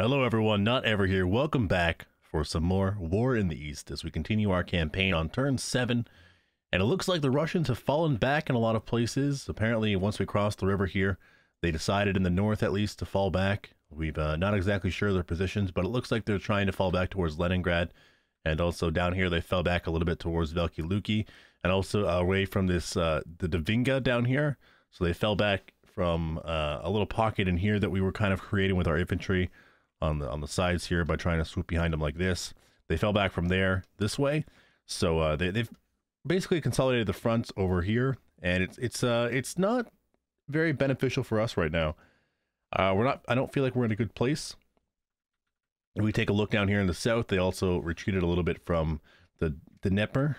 Hello everyone, Not Ever here. Welcome back for some more War in the East as we continue our campaign on turn 7. And it looks like the Russians have fallen back in a lot of places. Apparently, once we crossed the river here, they decided in the north at least to fall back. We've not exactly sure their positions, but it looks like they're trying to fall back towards Leningrad. And also down here, they fell back a little bit towards Veliki Luki and also away from this, the Dvinga down here. So they fell back from a little pocket in here that we were kind of creating with our infantry on the sides here by trying to swoop behind them like this. They fell back from there this way, so they've basically consolidated the fronts over here, and it's not very beneficial for us right now. I don't feel like we're in a good place. If we take a look down here in the south, they also retreated a little bit from the Dnieper,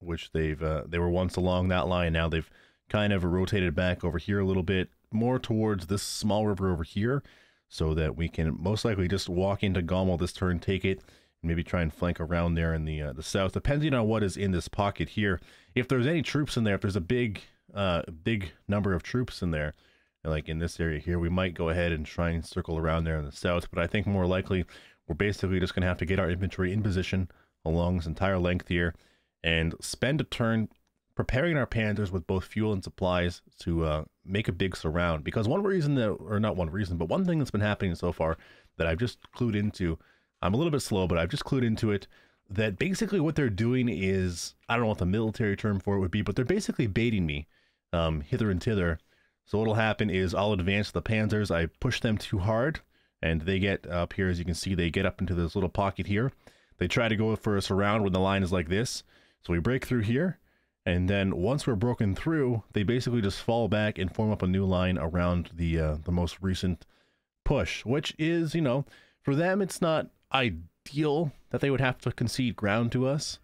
which they were once along that line. Now they've kind of rotated back over here a little bit more towards this small river over here, so that we can most likely just walk into Gomel this turn, take it, and maybe try and flank around there in the south, depending on what is in this pocket here. If there's any troops in there, if there's a big number of troops in there, like in this area here, we might go ahead and try and circle around there in the south. But I think more likely, we're basically just going to have to get our infantry in position along this entire length here and spend a turn preparing our panzers with both fuel and supplies to make a big surround. Because one reason that, or not one reason, but one thing that's been happening so far that I've just clued into, I'm a little bit slow, but I've just clued into it, that basically what they're doing is, I don't know what the military term for it would be, but they're basically baiting me hither and thither. So what'll happen is I'll advance the panzers, I push them too hard, and they get up here, as you can see, they get up into this little pocket here. They try to go for a surround when the line is like this. So we break through here. And then once we're broken through, they basically just fall back and form up a new line around the most recent push, which is, you know, for them, it's not ideal that they would have to concede ground to us.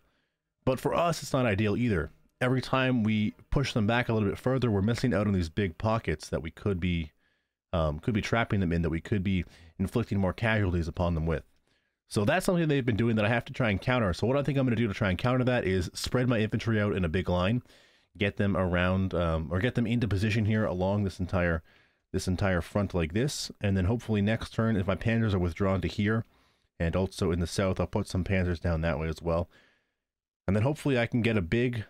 But for us, it's not ideal either. Every time we push them back a little bit further, we're missing out on these big pockets that we could be trapping them in, that we could be inflicting more casualties upon them with. So that's something they've been doing that I have to try and counter. So what I think I'm going to do to try and counter that is spread my infantry out in a big line, get them around, or get them into position here along this entire front like this, and then hopefully next turn, if my panzers are withdrawn to here, and also in the south, I'll put some panzers down that way as well. And then hopefully I can get a big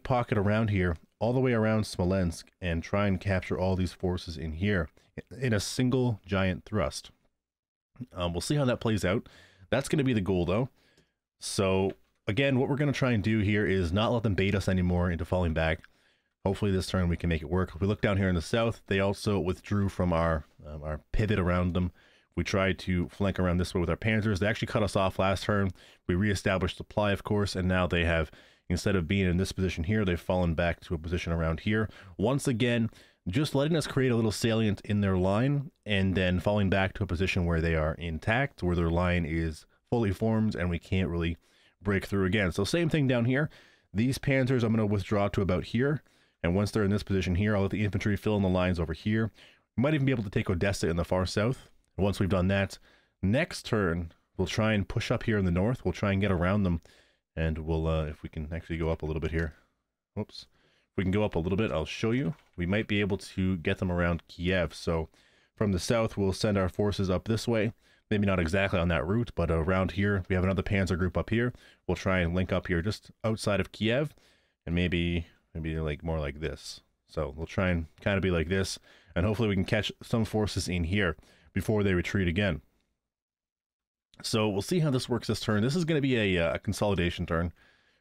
pocket around here, all the way around Smolensk, and try and capture all these forces in here in a single giant thrust. We'll see how that plays out. That's going to be the goal, though. So, again, what we're going to try and do here is not let them bait us anymore into falling back. Hopefully this turn we can make it work. If we look down here in the south, they also withdrew from our pivot around them. We tried to flank around this way with our panzers. They actually cut us off last turn. We reestablished supply, of course, and now they have, instead of being in this position here, they've fallen back to a position around here. Once again, just letting us create a little salient in their line, and then falling back to a position where they are intact, where their line is fully formed, and we can't really break through again. So same thing down here. These panzers I'm going to withdraw to about here, and once they're in this position here, I'll let the infantry fill in the lines over here. We might even be able to take Odessa in the far south. And once we've done that, next turn, we'll try and push up here in the north. We'll try and get around them, and we'll, if we can actually go up a little bit here. Whoops. We can go up a little bit, I'll show you. We might be able to get them around Kiev. So from the south, we'll send our forces up this way. Maybe not exactly on that route, but around here, we have another panzer group up here. We'll try and link up here just outside of Kiev, and maybe like more like this. So we'll try and kind of be like this, and hopefully we can catch some forces in here before they retreat again. So we'll see how this works this turn. This is going to be a consolidation turn,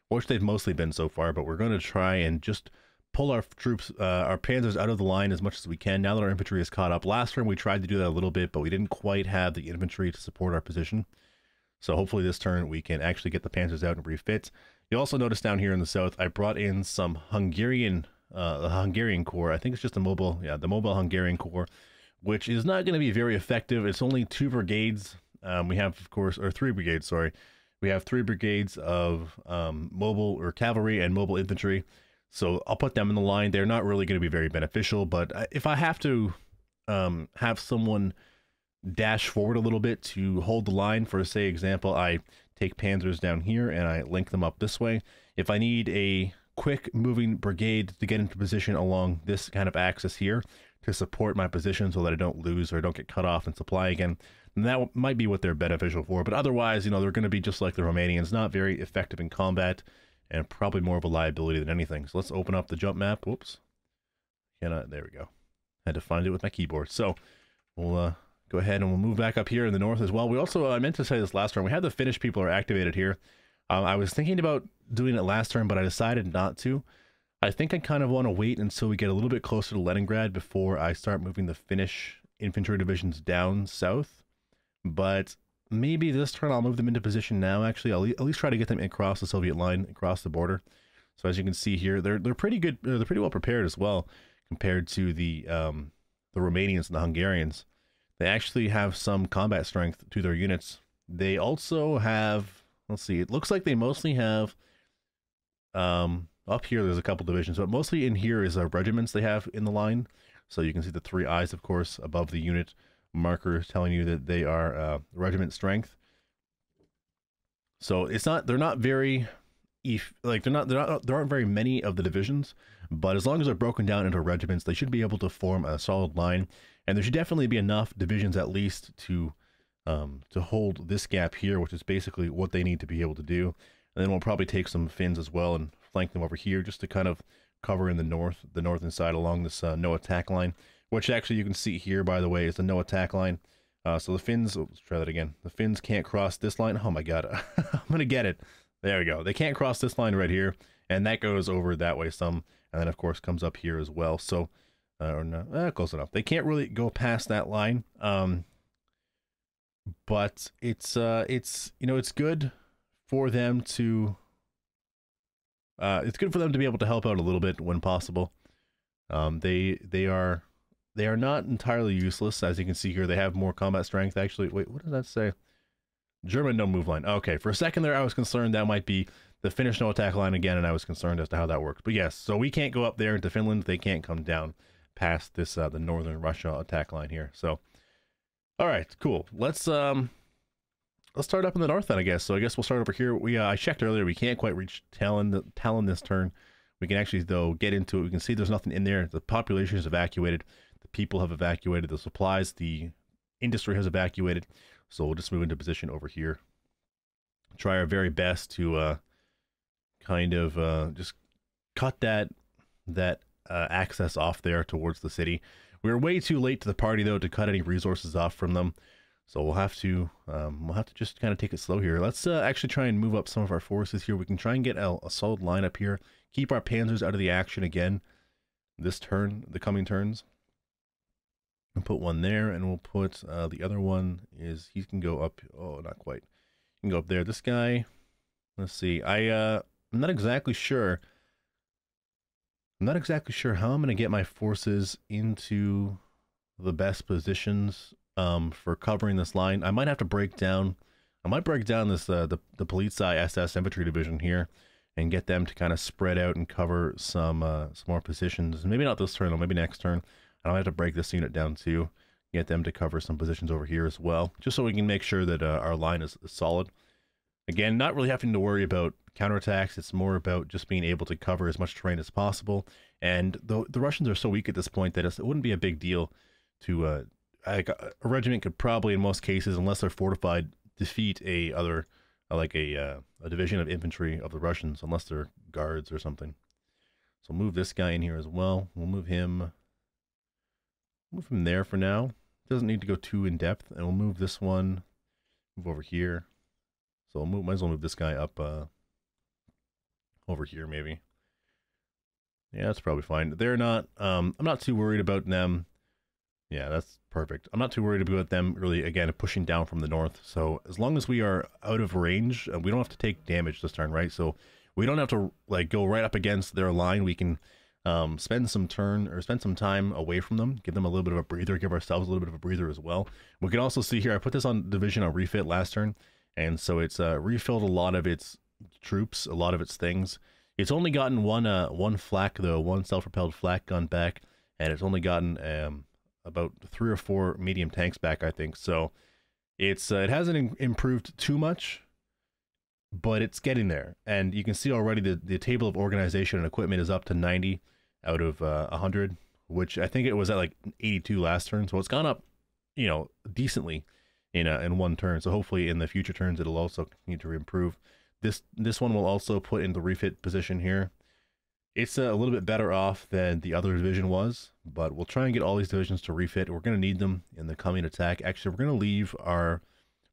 which they've mostly been so far, but we're going to try and just pull our troops, our panzers out of the line as much as we can now that our infantry is caught up. Last turn we tried to do that a little bit, but we didn't quite have the infantry to support our position. So hopefully this turn we can actually get the panzers out and refit. You also notice down here in the south, I brought in some Hungarian Corps. I think it's just the mobile Hungarian Corps, which is not going to be very effective. It's only 2 brigades. We have, of course, or 3 brigades, sorry. We have 3 brigades of mobile or cavalry and mobile infantry. So I'll put them in the line. They're not really going to be very beneficial, but if I have to have someone dash forward a little bit to hold the line, for say example, I take panzers down here and I link them up this way. If I need a quick moving brigade to get into position along this kind of axis here to support my position so that I don't lose or don't get cut off in supply again, And that might be what they're beneficial for. But otherwise, you know, they're going to be just like the Romanians, not very effective in combat, and probably more of a liability than anything. So let's open up the jump map. Whoops. There we go. Had to find it with my keyboard. So we'll go ahead and we'll move back up here in the north as well. We also, I meant to say this last turn, we had the Finnish people are activated here. I was thinking about doing it last turn, but I decided not to. I think I kind of want to wait until we get a little bit closer to Leningrad before I start moving the Finnish infantry divisions down south. But maybe this turn I'll move them into position now. Actually, I'll at least try to get them across the Soviet line, across the border. So as you can see here, they're pretty good. They're pretty well prepared as well compared to the Romanians and the Hungarians. They actually have some combat strength to their units. They also have, let's see, it looks like they mostly have, up here there's a couple divisions, but mostly in here is regiments they have in the line. So you can see the 3 eyes, of course, above the unit marker telling you that they are regiment strength. So it's not, they're not very, there aren't very many of the divisions, but as long as they're broken down into regiments, they should be able to form a solid line. And there should definitely be enough divisions at least to hold this gap here, which is basically what they need to be able to do. And then we'll probably take some Finns as well and flank them over here just to kind of cover in the northern side along this no attack line, which actually you can see here, by the way, is the no attack line. So the Finns, let's try that again. The Finns can't cross this line. Oh my God, I'm going to get it. There we go. They can't cross this line right here, and that goes over that way some, and then of course comes up here as well. So, or no, close enough. They can't really go past that line, but it's you know, it's good for them to be able to help out a little bit when possible. They are not entirely useless, as you can see here. They have more combat strength. Actually, wait, what does that say? German no move line. Okay, for a second there I was concerned that might be the Finnish no attack line again, and I was concerned as to how that works. But yes, so we can't go up there into Finland. They can't come down past this the northern Russia attack line here. So, all right, cool. Let's start up in the north then, I guess. So I guess we'll start over here. I checked earlier. We can't quite reach Tallinn this turn. We can actually, though, get into it. We can see there's nothing in there. The population is evacuated. The people have evacuated. The supplies, the industry has evacuated. So we'll just move into position over here. Try our very best to kind of just cut that access off there towards the city. We were way too late to the party, though, to cut any resources off from them. So we'll have to just kind of take it slow here. Let's actually try and move up some of our forces here. We can try and get a solid line up here. Keep our panzers out of the action again this turn, the coming turns. And put one there, and we'll put the other one is, he can go up. Oh, not quite. He can go up there. This guy, let's see. I'm not exactly sure. I'm not exactly sure how I'm going to get my forces into the best positions for covering this line. I might have to break down. I might break down this the Polizei SS infantry division here, and get them to kind of spread out and cover some more positions. Maybe not this turn, or maybe next turn. I might have to break this unit down too, get them to cover some positions over here as well, just so we can make sure that our line is solid. Again, not really having to worry about counterattacks. It's more about just being able to cover as much terrain as possible. And the Russians are so weak at this point that it wouldn't be a big deal to a regiment could probably, in most cases, unless they're fortified, defeat a division of infantry of the Russians, unless they're guards or something. So we'll move this guy in here as well. We'll move him there for now. Doesn't need to go too in depth, and we'll move this one, move over here. So we'll might as well move this guy up over here maybe. Yeah, that's probably fine. They're not. I'm not too worried about them. Yeah, that's perfect. I'm not too worried about them really, again, pushing down from the north. So as long as we are out of range, we don't have to take damage this turn, right? So we don't have to like go right up against their line. We can spend some time away from them, give them a little bit of a breather, give ourselves a little bit of a breather as well. We can also see here, I put this on division on refit last turn, and so it's refilled a lot of its troops, a lot of its things. It's only gotten one flak though, one self-propelled flak gun back, and it's only gotten about 3 or 4 medium tanks back, I think. So it hasn't improved too much, but it's getting there. And you can see already the table of organization and equipment is up to 90 out of 100, which I think it was at like 82 last turn. So it's gone up, you know, decently in one turn. So hopefully in the future turns it'll also continue to improve. This one will also put in the refit position here. It's a little bit better off than the other division was, but we'll try and get all these divisions to refit. We're going to need them in the coming attack. Actually, we're going to leave our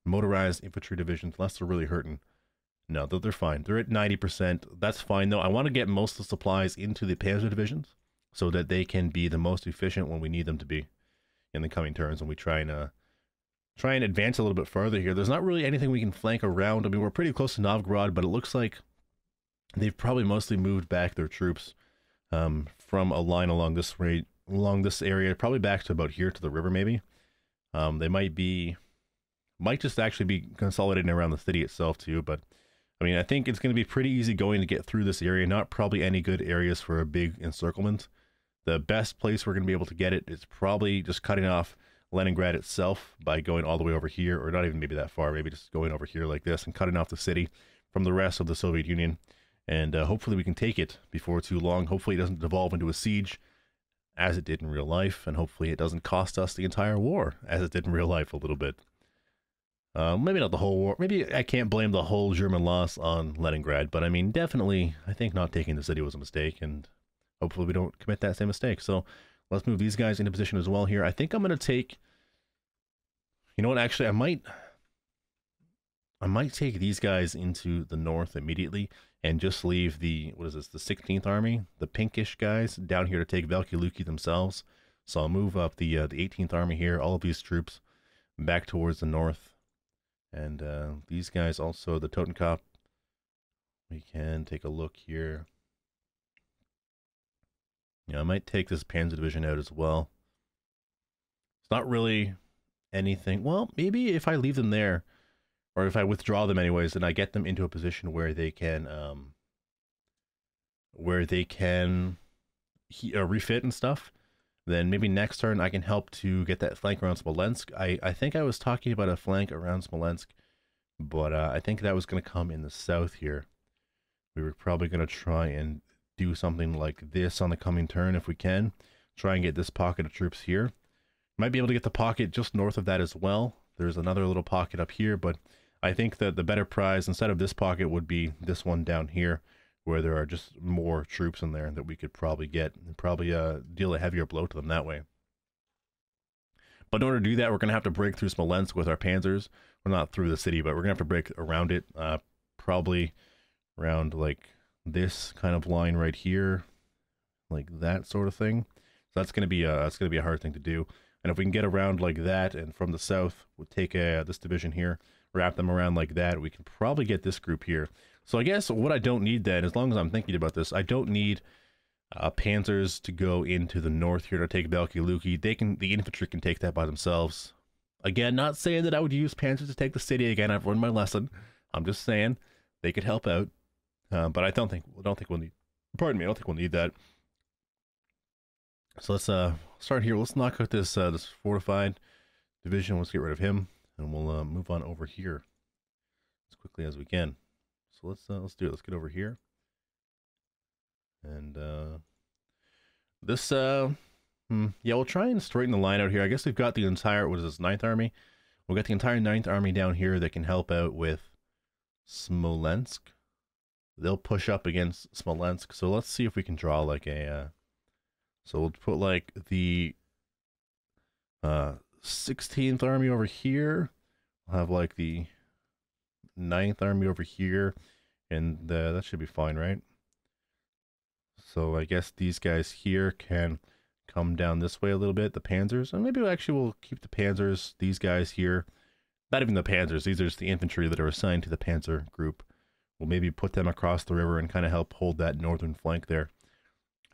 motorized infantry divisions unless they're really hurting. No, they're fine. They're at 90%. That's fine, though. I want to get most of the supplies into the panzer divisions so that they can be the most efficient when we need them to be in the coming turns, and we try and advance a little bit further here. There's not really anything we can flank around. I mean, we're pretty close to Novgorod, but it looks like they've probably mostly moved back their troops from a line along this area, probably back to about here to the river, maybe. They might just actually be consolidating around the city itself too, but I mean, I think it's going to be pretty easy going to get through this area. Not probably any good areas for a big encirclement. The best place we're going to be able to get it is probably just cutting off Leningrad itself by going all the way over here, or not even maybe that far, maybe just going over here like this and cutting off the city from the rest of the Soviet Union. And hopefully we can take it before too long. Hopefully it doesn't devolve into a siege as it did in real life, and hopefully it doesn't cost us the entire war as it did in real life a little bit. Maybe not the whole war. Maybe I can't blame the whole German loss on Leningrad, but I mean, definitely, I think not taking the city was a mistake, and hopefully we don't commit that same mistake. So let's move these guys into position as well here. I think I'm going to take, you know what, actually, I might take these guys into the north immediately and just leave the, what is this, the 16th Army, the pinkish guys, down here to take Veliki Luki themselves. So I'll move up the 18th Army here, all of these troops back towards the north. And these guys also, the Totenkopf, we can take a look here. Yeah, I might take this Panzer Division out as well. It's not really anything. Well, maybe if I leave them there, or if I withdraw them anyways, then I get them into a position where they can refit and stuff. Then maybe next turn I can help to get that flank around Smolensk. I think I was talking about a flank around Smolensk, but I think that was going to come in the south here. We were probably going to try and do something like this on the coming turn if we can. Try and get this pocket of troops here. Might be able to get the pocket just north of that as well. There's another little pocket up here, but I think that the better prize instead of this pocket would be this one down here, where there are just more troops in there that we could probably get and probably deal a heavier blow to them that way. But in order to do that, we're going to have to break through Smolensk with our panzers. We're not through the city, but we're going to have to break around it, probably around like this kind of line right here, like that sort of thing. So that's going to be a hard thing to do. And if we can get around like that, and from the south, we'll take this division here, wrap them around like that, we can probably get this group here. So I guess what I don't need then, as long as I'm thinking about this, I don't need panzers to go into the north here to take Veliki Luki. The infantry can take that by themselves. Again, not saying that I would use panzers to take the city again. I've learned my lesson. I'm just saying they could help out, but I don't think we'll need. Pardon me, I don't think we'll need that. So let's start here. Let's knock out this this fortified division. Let's get rid of him, and we'll move on over here as quickly as we can. So let's do it. Let's get over here, and yeah, we'll try and straighten the line out here. I guess we've got the entire, what is this, 9th Army? We'll get the entire 9th Army down here that can help out with Smolensk. They'll push up against Smolensk. So let's see if we can draw like a so we'll put like the 16th Army over here. We'll have like the 9th Army over here, and that should be fine, right? So I guess these guys here can come down this way a little bit, the panzers, and maybe we'll keep the panzers, these guys here, not even the panzers, these are just the infantry that are assigned to the panzer group. We'll maybe put them across the river and kind of help hold that northern flank there.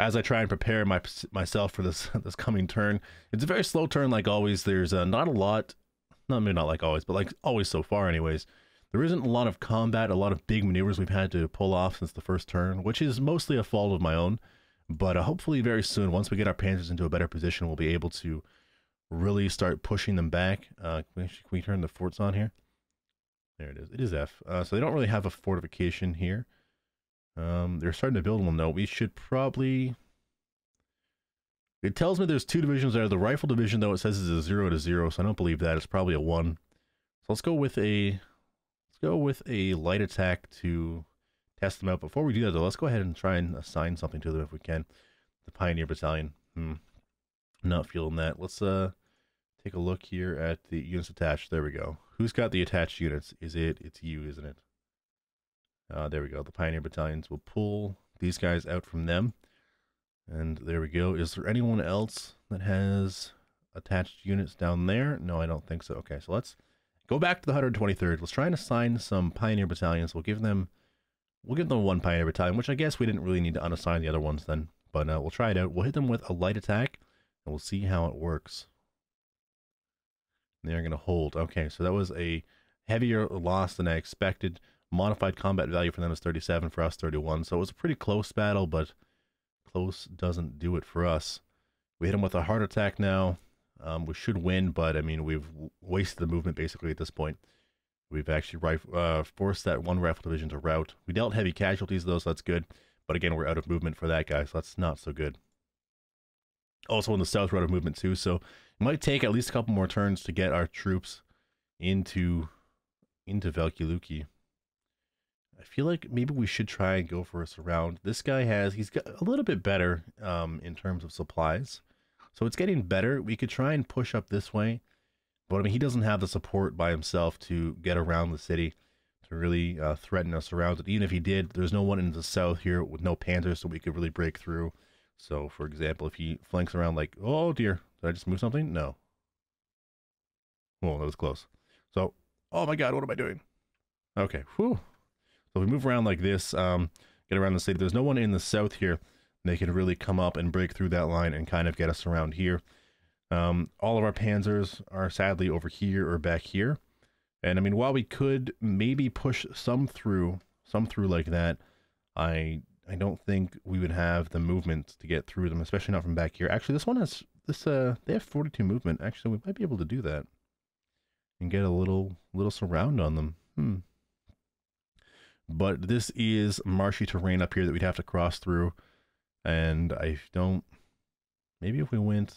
As I try and prepare myself for this coming turn, it's a very slow turn like always. There's not a lot, maybe not like always, but like always so far anyways. There isn't a lot of combat, a lot of big maneuvers we've had to pull off since the first turn, which is mostly a fault of my own. But hopefully very soon, once we get our panzers into a better position, we'll be able to really start pushing them back. Can we turn the forts on here? There it is. It is F. So they don't really have a fortification here. They're starting to build one though. We should probably... It tells me there's 2 divisions there. The rifle division, though, it says is a 0 to 0, so I don't believe that. It's probably a 1. let's go with a light attack to test them out. Before we do that, though, let's go ahead and try and assign something to them if we can. The Pioneer Battalion. Not feeling that. Let's take a look here at the units attached. There we go. Who's got the attached units? It's you, isn't it? There we go. The Pioneer Battalions will pull these guys out from them. And there we go. Is there anyone else that has attached units down there? No, I don't think so. Okay, so let's go back to the 123rd. Let's try and assign some Pioneer Battalions. We'll give them one Pioneer Battalion, which I guess we didn't really need to unassign the other ones then. But we'll try it out. We'll hit them with a light attack, and we'll see how it works. They're going to hold. Okay, so that was a heavier loss than I expected. Modified combat value for them is 37, for us 31. So it was a pretty close battle, but close doesn't do it for us. We hit them with a heart attack now. We should win, but I mean, we've wasted the movement basically at this point. We've actually forced that one rifle division to rout. We dealt heavy casualties though, so that's good. But again, we're out of movement for that guy, so that's not so good. Also in the south, we're out of movement too, so it might take at least a couple more turns to get our troops into Valkyluki. I feel like maybe we should try and go for a surround. This guy he's got a little bit better in terms of supplies. So it's getting better. We could try and push up this way. But I mean, he doesn't have the support by himself to get around the city, to really threaten us around it. Even if he did, there's no one in the south here with no panzers, so we could really break through. So, for example, if he flanks around like, oh dear, did I just move something? No. Well, that was close. So, oh my god, what am I doing? Okay, whew. So we move around like this, get around the city. There's no one in the south here. They can really come up and break through that line and kind of get us around here. All of our panzers are sadly over here or back here. And I mean, while we could maybe push some through like that, I don't think we would have the movement to get through them, especially not from back here. Actually, this one has they have 42 movement. Actually, we might be able to do that and get a little surround on them. But this is marshy terrain up here that we'd have to cross through, and I don't. Maybe if we went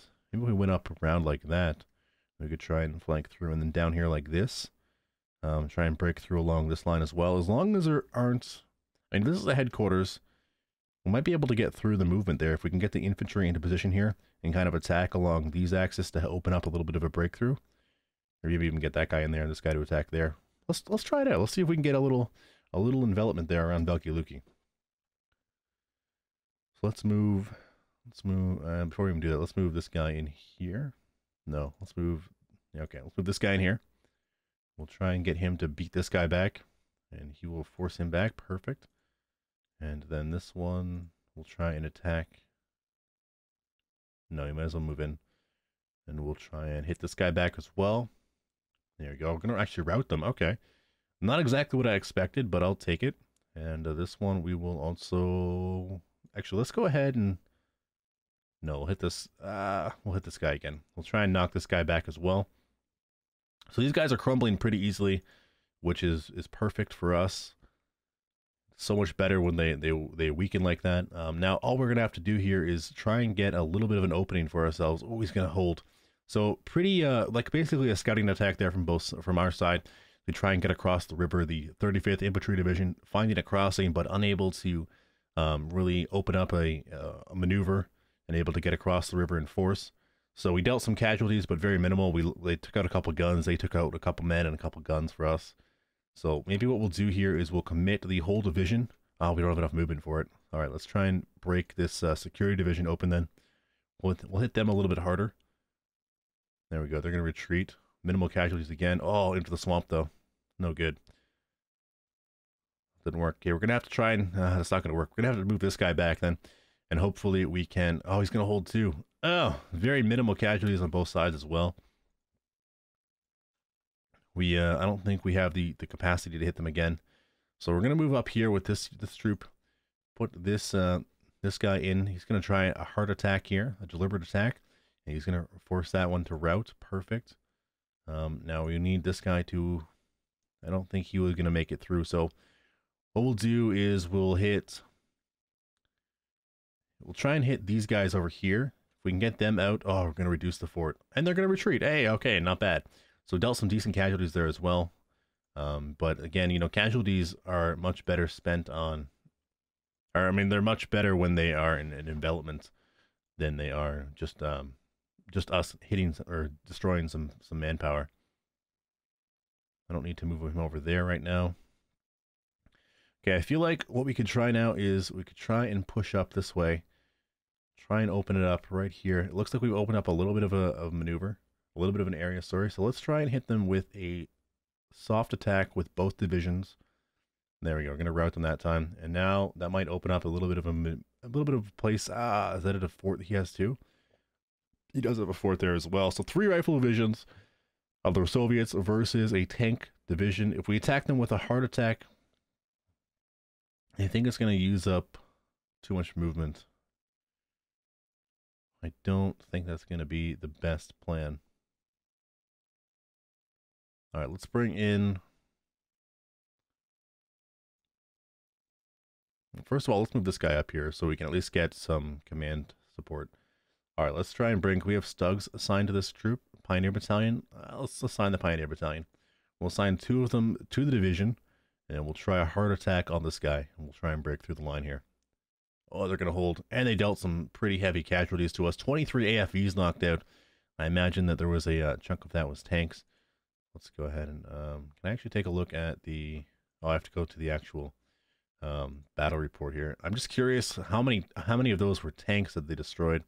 up around like that, we could try and flank through, and then down here like this, try and break through along this line as well. As long as there aren't, I mean, this is the headquarters. We might be able to get through the movement there if we can get the infantry into position here and kind of attack along these axes to open up a little bit of a breakthrough, or maybe even get that guy in there and this guy to attack there. Let's try it out. Let's see if we can get a little envelopment there around Valkyluki. So let's move, before we even do that, let's move this guy in here. No, let's move, okay, let's move this guy in here. We'll try and get him to beat this guy back, and he will force him back, perfect. And then this one, we'll try and attack. No, you might as well move in. And we'll try and hit this guy back as well. There we go, we're going to actually rout them, okay. Not exactly what I expected, but I'll take it. And this one we will also... Actually, let's go ahead and... No, we'll hit this guy again. We'll try and knock this guy back as well. So these guys are crumbling pretty easily, which is perfect for us. So much better when they weaken like that. Now, all we're going to have to do here is try and get a little bit of an opening for ourselves. Oh, he's going to hold. So pretty, like basically a scouting attack there from our side. To try and get across the river, the 35th Infantry Division finding a crossing but unable to really open up a maneuver and able to get across the river in force. So we dealt some casualties, but very minimal. They took out a couple guns, they took out a couple men and a couple guns for us. So maybe what we'll do here is we'll commit the whole division. Oh, we don't have enough movement for it. All right, let's try and break this security division open then. We'll hit them a little bit harder. There we go. They're going to retreat. Minimal casualties again. Oh, into the swamp, though. No good. Didn't work. Okay, we're going to have to try and... that's not going to work. We're going to have to move this guy back, then. And hopefully we can... Oh, he's going to hold, too. Oh, very minimal casualties on both sides as well. I don't think we have the capacity to hit them again. So we're going to move up here with this troop. Put this guy in. He's going to try a hard attack here. A deliberate attack. And he's going to force that one to rout. Perfect. Now we need this guy to... I don't think he was going to make it through. So what we'll do is we'll try and hit these guys over here. If we can get them out, oh, we're going to reduce the fort. And they're going to retreat. Hey, okay, not bad. So dealt some decent casualties there as well. But again, you know, casualties are much better spent on, or I mean, they're much better when they are in envelopment than they are just us hitting or destroying some manpower. I don't need to move him over there right now. Okay, I feel like what we could try now is we could try and push up this way. Try and open it up right here. It looks like we've opened up a little bit of a maneuver, a little bit of an area, sorry. So let's try and hit them with a soft attack with both divisions. There we go. We're going to route them that time. And now that might open up a little bit of a place. Ah, is that at a fort he has too? He does have a fort there as well. So 3 rifle divisions of the Soviets versus a tank division. If we attack them with a hard attack, I think it's going to use up too much movement. I don't think that's going to be the best plan. All right, let's bring in... First of all, let's move this guy up here so we can at least get some command support. All right, let's try and bring... Can we have Stugs assigned to this troop? Pioneer Battalion? Let's assign the Pioneer Battalion. We'll assign 2 of them to the division, and we'll try a hard attack on this guy, and we'll try and break through the line here. Oh, they're going to hold. And they dealt some pretty heavy casualties to us. 23 AFVs knocked out. I imagine that there was a chunk of that was tanks. Let's go ahead and... can I actually take a look at the... Oh, I have to go to the actual battle report here. I'm just curious how many of those were tanks that they destroyed.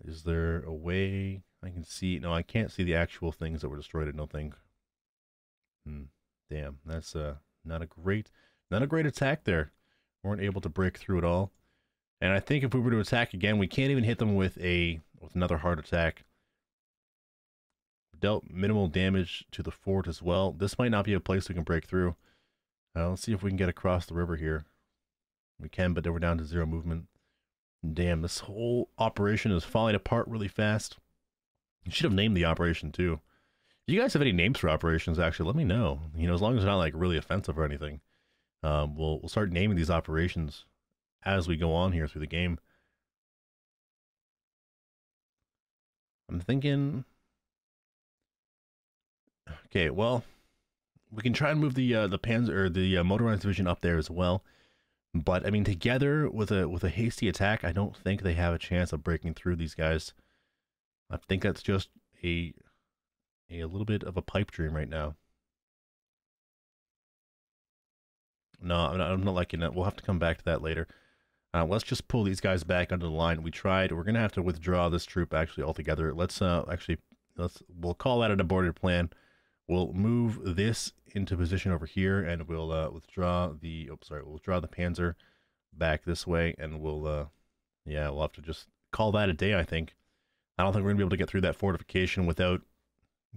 Is there a way I can see? No, I can't see the actual things that were destroyed, I don't think. Damn, that's not a great attack there. Weren't able to break through at all. And I think if we were to attack again, we can't even hit them with another hard attack. Dealt minimal damage to the fort as well. This might not be a place we can break through. Let's see if we can get across the river here. We can, but then we're down to 0 movement. Damn, this whole operation is falling apart really fast. You should have named the operation too. If you guys have any names for operations, actually, let me know. You know, as long as they're not like really offensive or anything. We'll start naming these operations as we go on here through the game. I'm thinking... Okay, well, we can try and move the Panzer or the motorized division up there as well. But I mean, together with a hasty attack, I don't think they have a chance of breaking through these guys. I think that's just a little bit of a pipe dream right now. No, I'm not liking that. We'll have to come back to that later. Let's just pull these guys back under the line. We tried. We're gonna have to withdraw this troop actually altogether. We'll call that an aborted plan. We'll move this into position over here, and we'll withdraw the Panzer back this way, and we'll have to just call that a day. I think. I don't think we're gonna be able to get through that fortification without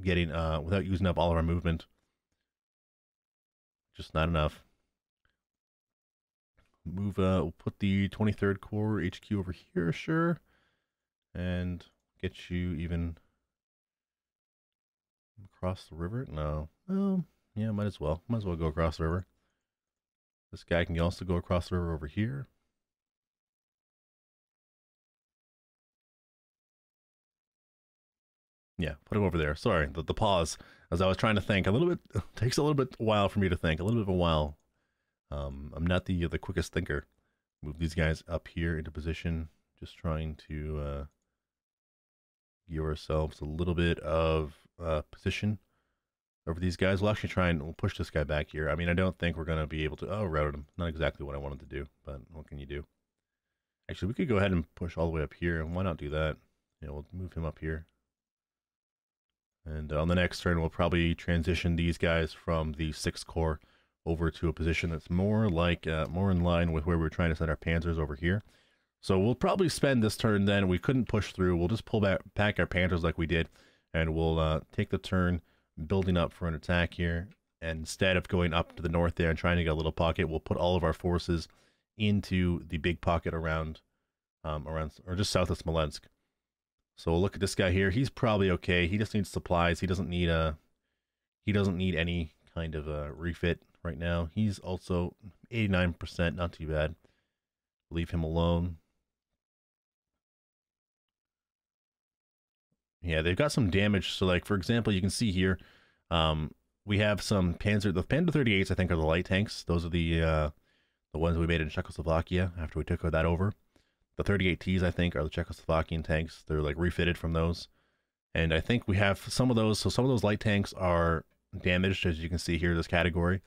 using up all of our movement. Just not enough. We'll put the 23rd Corps HQ over here, sure, and get you even across the river. No, yeah, might as well go across the river. This guy can also go across the river over here. Yeah, put him over there. Sorry, the pause as I was trying to think. Takes a little bit while for me to think. A little bit of a while. I'm not the quickest thinker. Move these guys up here into position. Just trying to give ourselves a little bit of position over these guys. We'll actually we'll push this guy back here. I mean, I don't think we're going to be able to... Oh, routed him. Not exactly what I wanted to do, but what can you do? Actually, we could go ahead and push all the way up here, and why not do that? Yeah, we'll move him up here. And on the next turn, we'll probably transition these guys from the 6th Corps over to a position that's more like more in line with where we're trying to send our panzers over here. So we'll probably spend this turn then. We couldn't push through. We'll just pull back our panzers like we did, and we'll take the turn building up for an attack here. And instead of going up to the north there and trying to get a little pocket, we'll put all of our forces into the big pocket around or just south of Smolensk. So we'll look at this guy here. He's probably okay. He just needs supplies. He doesn't need any kind of a refit right now. He's also 89%, not too bad. Leave him alone. Yeah, they've got some damage. So, like, for example, you can see here, we have some Panzer. The Panzer 38s, I think, are the light tanks. Those are the ones we made in Czechoslovakia after we took that over. The 38Ts, I think, are the Czechoslovakian tanks. They're like refitted from those. And I think we have some of those. So some of those light tanks are damaged, as you can see here, this category.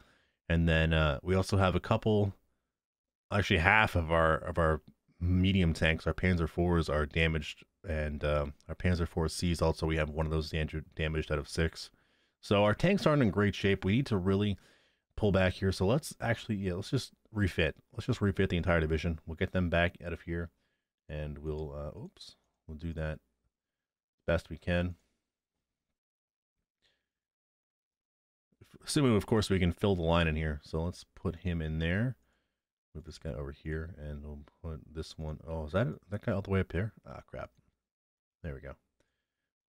And then we also have a couple, actually half of our medium tanks, our Panzer IVs, are damaged. And our Panzer IV-Cs also, we have one of those damaged out of 6. So our tanks aren't in great shape. We need to really pull back here. So let's actually, yeah, let's just refit. Let's just refit the entire division. We'll get them back out of here. And we'll, we'll do that best we can. Assuming, of course, we can fill the line in here. So let's put him in there. Move this guy over here, and we'll put this one. Oh, is that guy all the way up here? Ah, crap. There we go.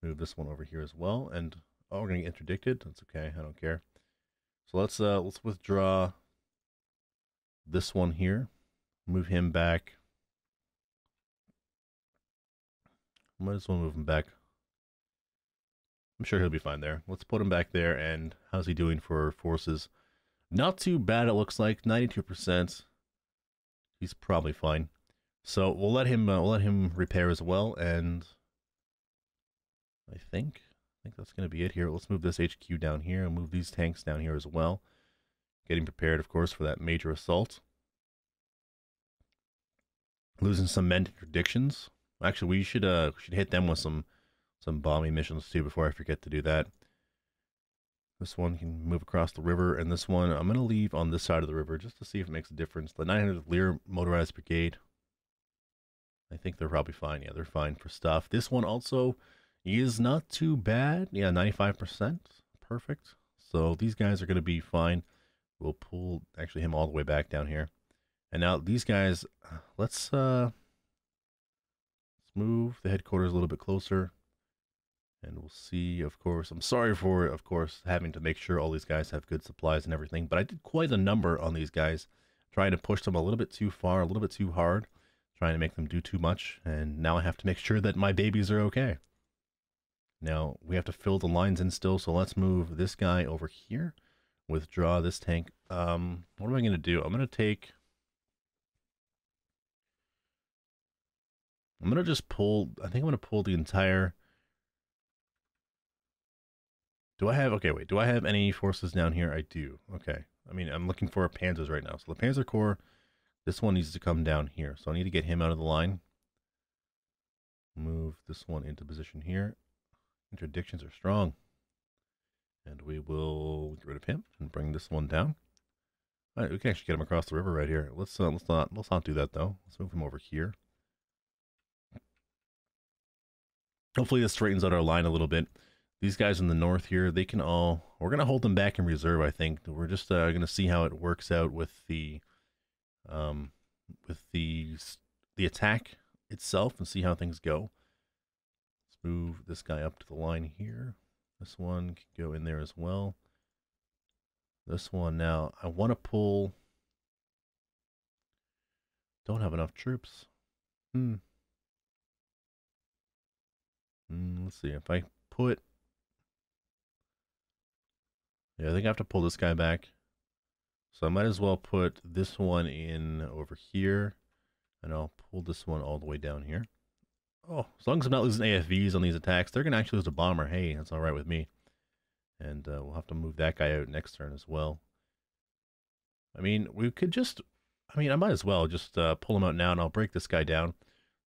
Move this one over here as well. And, oh, we're going to get interdicted. That's okay. I don't care. So let's withdraw this one here. Move him back. Might as well move him back. I'm sure he'll be fine there. Let's put him back there. And how's he doing for forces? Not too bad, it looks like. 92%. He's probably fine. So we'll let him repair as well. And I think that's going to be it here. Let's move this HQ down here and move these tanks down here as well. Getting prepared, of course, for that major assault. Losing some men to interdictions. Actually, we should hit them with some bombing missions too before I forget to do that. This one can move across the river, and this one I'm going to leave on this side of the river just to see if it makes a difference. The 900th Lear Motorized Brigade, I think they're probably fine. Yeah, they're fine for stuff. This one also is not too bad. Yeah, 95%. Perfect. So these guys are going to be fine. We'll pull actually him all the way back down here. And now these guys, let's move the headquarters a little bit closer. And we'll see, of course. I'm sorry for, of course, having to make sure all these guys have good supplies and everything. But I did quite a number on these guys, trying to push them a little bit too far, a little bit too hard, trying to make them do too much. And now I have to make sure that my babies are okay. Now, we have to fill the lines in still, so let's move this guy over here. Withdraw this tank. What am I going to do? I'm going to just pull, I think I'm going to pull the entire... Do I have any forces down here? I do. Okay. I mean, I'm looking for panzers right now. So the Panzer Corps, this one needs to come down here. So I need to get him out of the line. Move this one into position here. Interdictions are strong. And we will get rid of him and bring this one down. All right, we can actually get him across the river right here. Let's not do that though. Let's move him over here. Hopefully this straightens out our line a little bit. These guys in the north here, they can all... We're going to hold them back in reserve, I think. We're just going to see how it works out with the attack itself and see how things go. Let's move this guy up to the line here. This one can go in there as well. This one now, I want to pull... Don't have enough troops. Let's see, if I put... Yeah, I think I have to pull this guy back. So I might as well put this one in over here. And I'll pull this one all the way down here. Oh, as long as I'm not losing AFVs on these attacks, they're going to actually lose a bomber. Hey, that's all right with me. And we'll have to move that guy out next turn as well. I mean, we could just... I mean, I might as well just pull him out now, and I'll break this guy down.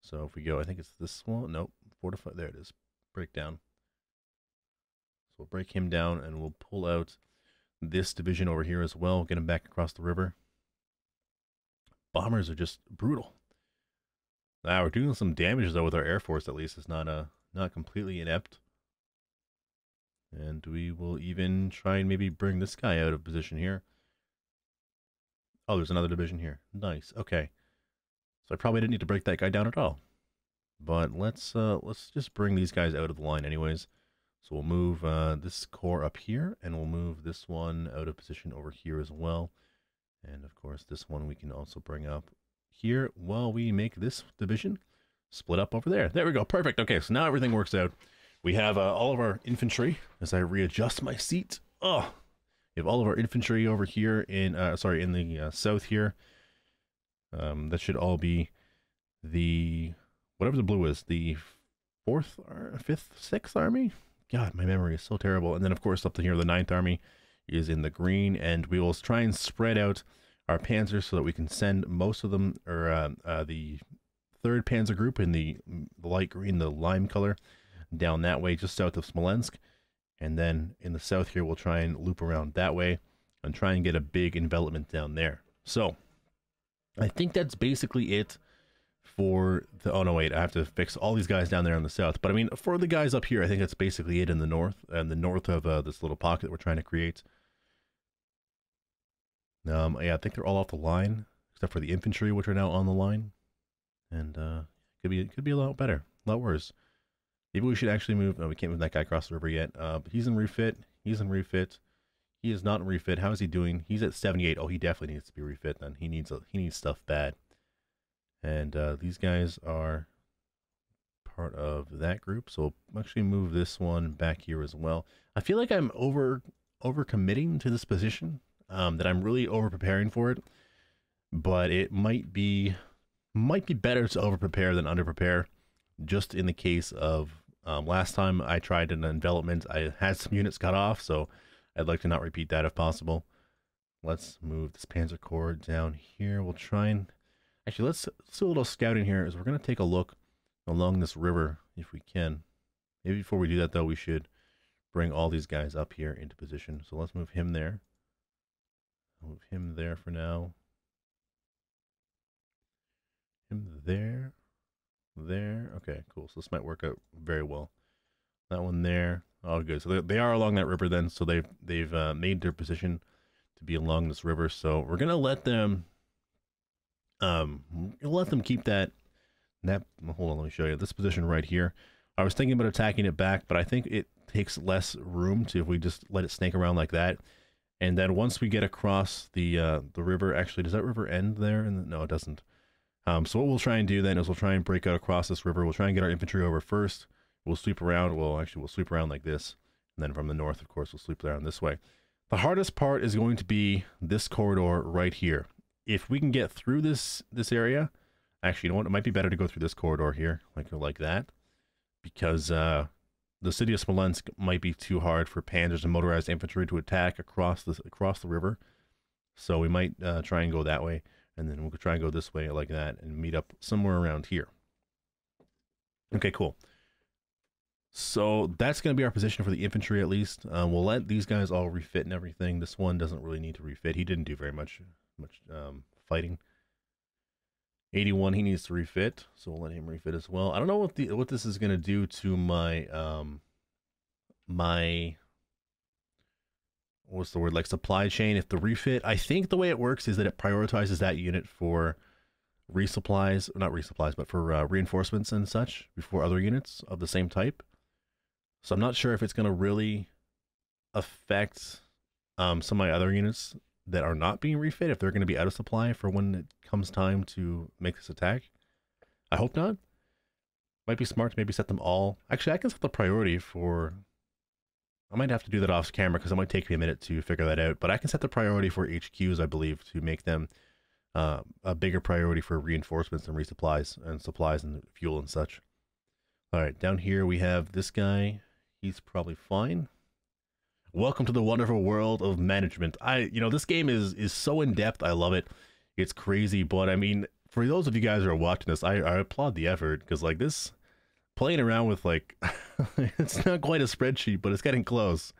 So if we go, I think it's this one. Nope, fortify. There it is. Break down. So we'll break him down, and we'll pull out this division over here as well. Get him back across the river. Bombers are just brutal. We're doing some damage though with our air force. At least it's not completely inept. And we will even try and maybe bring this guy out of position here. Oh, there's another division here. Nice. Okay. So I probably didn't need to break that guy down at all. But let's just bring these guys out of the line anyways. So we'll move this corps up here, and we'll move this one out of position over here as well. And of course, this one we can also bring up here while we make this division split up over there. There we go. Perfect. Okay, so now everything works out. We have all of our infantry, as I readjust my seat. Oh, we have all of our infantry over here in, in the south here. That should all be the, whatever the blue is, the 4th, 5th, 6th Army? God, my memory is so terrible. And then, of course, up to here, the 9th Army is in the green, and we will try and spread out our panzers so that we can send most of them, or the 3rd Panzer Group in the light green, the lime color, down that way, just south of Smolensk. And then in the south here, we'll try and loop around that way and try and get a big envelopment down there. So I think that's basically it for the, oh no, wait, I have to fix all these guys down there in the south. But I mean, for the guys up here, I think that's basically it in the north, and the north of this little pocket that we're trying to create. Yeah, I think they're all off the line, except for the infantry, which are now on the line. And it could be a lot better, a lot worse. Maybe we should actually move. No, we can't move that guy across the river yet. But he's in refit. He's in refit. He is not in refit. How is he doing? He's at 78. Oh, he definitely needs to be refit then. He needs stuff bad. And these guys are part of that group. So I'll actually move this one back here as well. I feel like I'm over committing to this position. That I'm really over preparing for it. But it might be better to over prepare than under prepare. Just in the case of last time I tried an envelopment, I had some units cut off, so I'd like to not repeat that if possible. Let's move this Panzer Corps down here. We'll try and... Actually, let's do a little scouting here, as we're going to take a look along this river, if we can. Maybe before we do that, though, we should bring all these guys up here into position. So let's move him there. Move him there for now. Him there. There. Okay, cool. So this might work out very well. That one there. Oh, good. So they are along that river then. So they've made their position to be along this river. So we're gonna let them keep that. Hold on, let me show you this position right here. I was thinking about attacking it back, but I think it takes less room to if we just let it snake around like that. And then once we get across the river, actually, does that river end there? No, it doesn't. So what we'll try and do then is we'll try and break out across this river. We'll try and get our infantry over first. We'll sweep around. We'll sweep around like this. And then from the north, of course, we'll sweep around this way. The hardest part is going to be this corridor right here. If we can get through this area, actually, you know what? It might be better to go through this corridor here, like that. Because the city of Smolensk might be too hard for panzers and motorized infantry to attack across the river. So we might try and go that way. And then we'll try and go this way like that and meet up somewhere around here. Okay, cool. So that's going to be our position for the infantry at least. We'll let these guys all refit and everything. This one doesn't really need to refit. He didn't do very much fighting. 81, he needs to refit, so we'll let him refit as well. I don't know what this is going to do to my what's the word, like supply chain. If the refit, I think the way it works is that it prioritizes that unit for resupplies, not resupplies, but for reinforcements and such before other units of the same type. So I'm not sure if it's going to really affect some of my other units that are not being refit, if they're going to be out of supply for when it comes time to make this attack. I hope not. Might be smart to maybe set them all. Actually, I can set the priority for... I might have to do that off camera because it might take me a minute to figure that out. But I can set the priority for HQs, I believe, to make them a bigger priority for reinforcements and resupplies and supplies and fuel and such. All right, down here we have this guy. He's probably fine. Welcome to the wonderful world of management. This game is so in depth. I love it. It's crazy, but I mean, for those of you guys who are watching this, I applaud the effort because like this. Playing around with like it's not quite a spreadsheet, but it's getting close.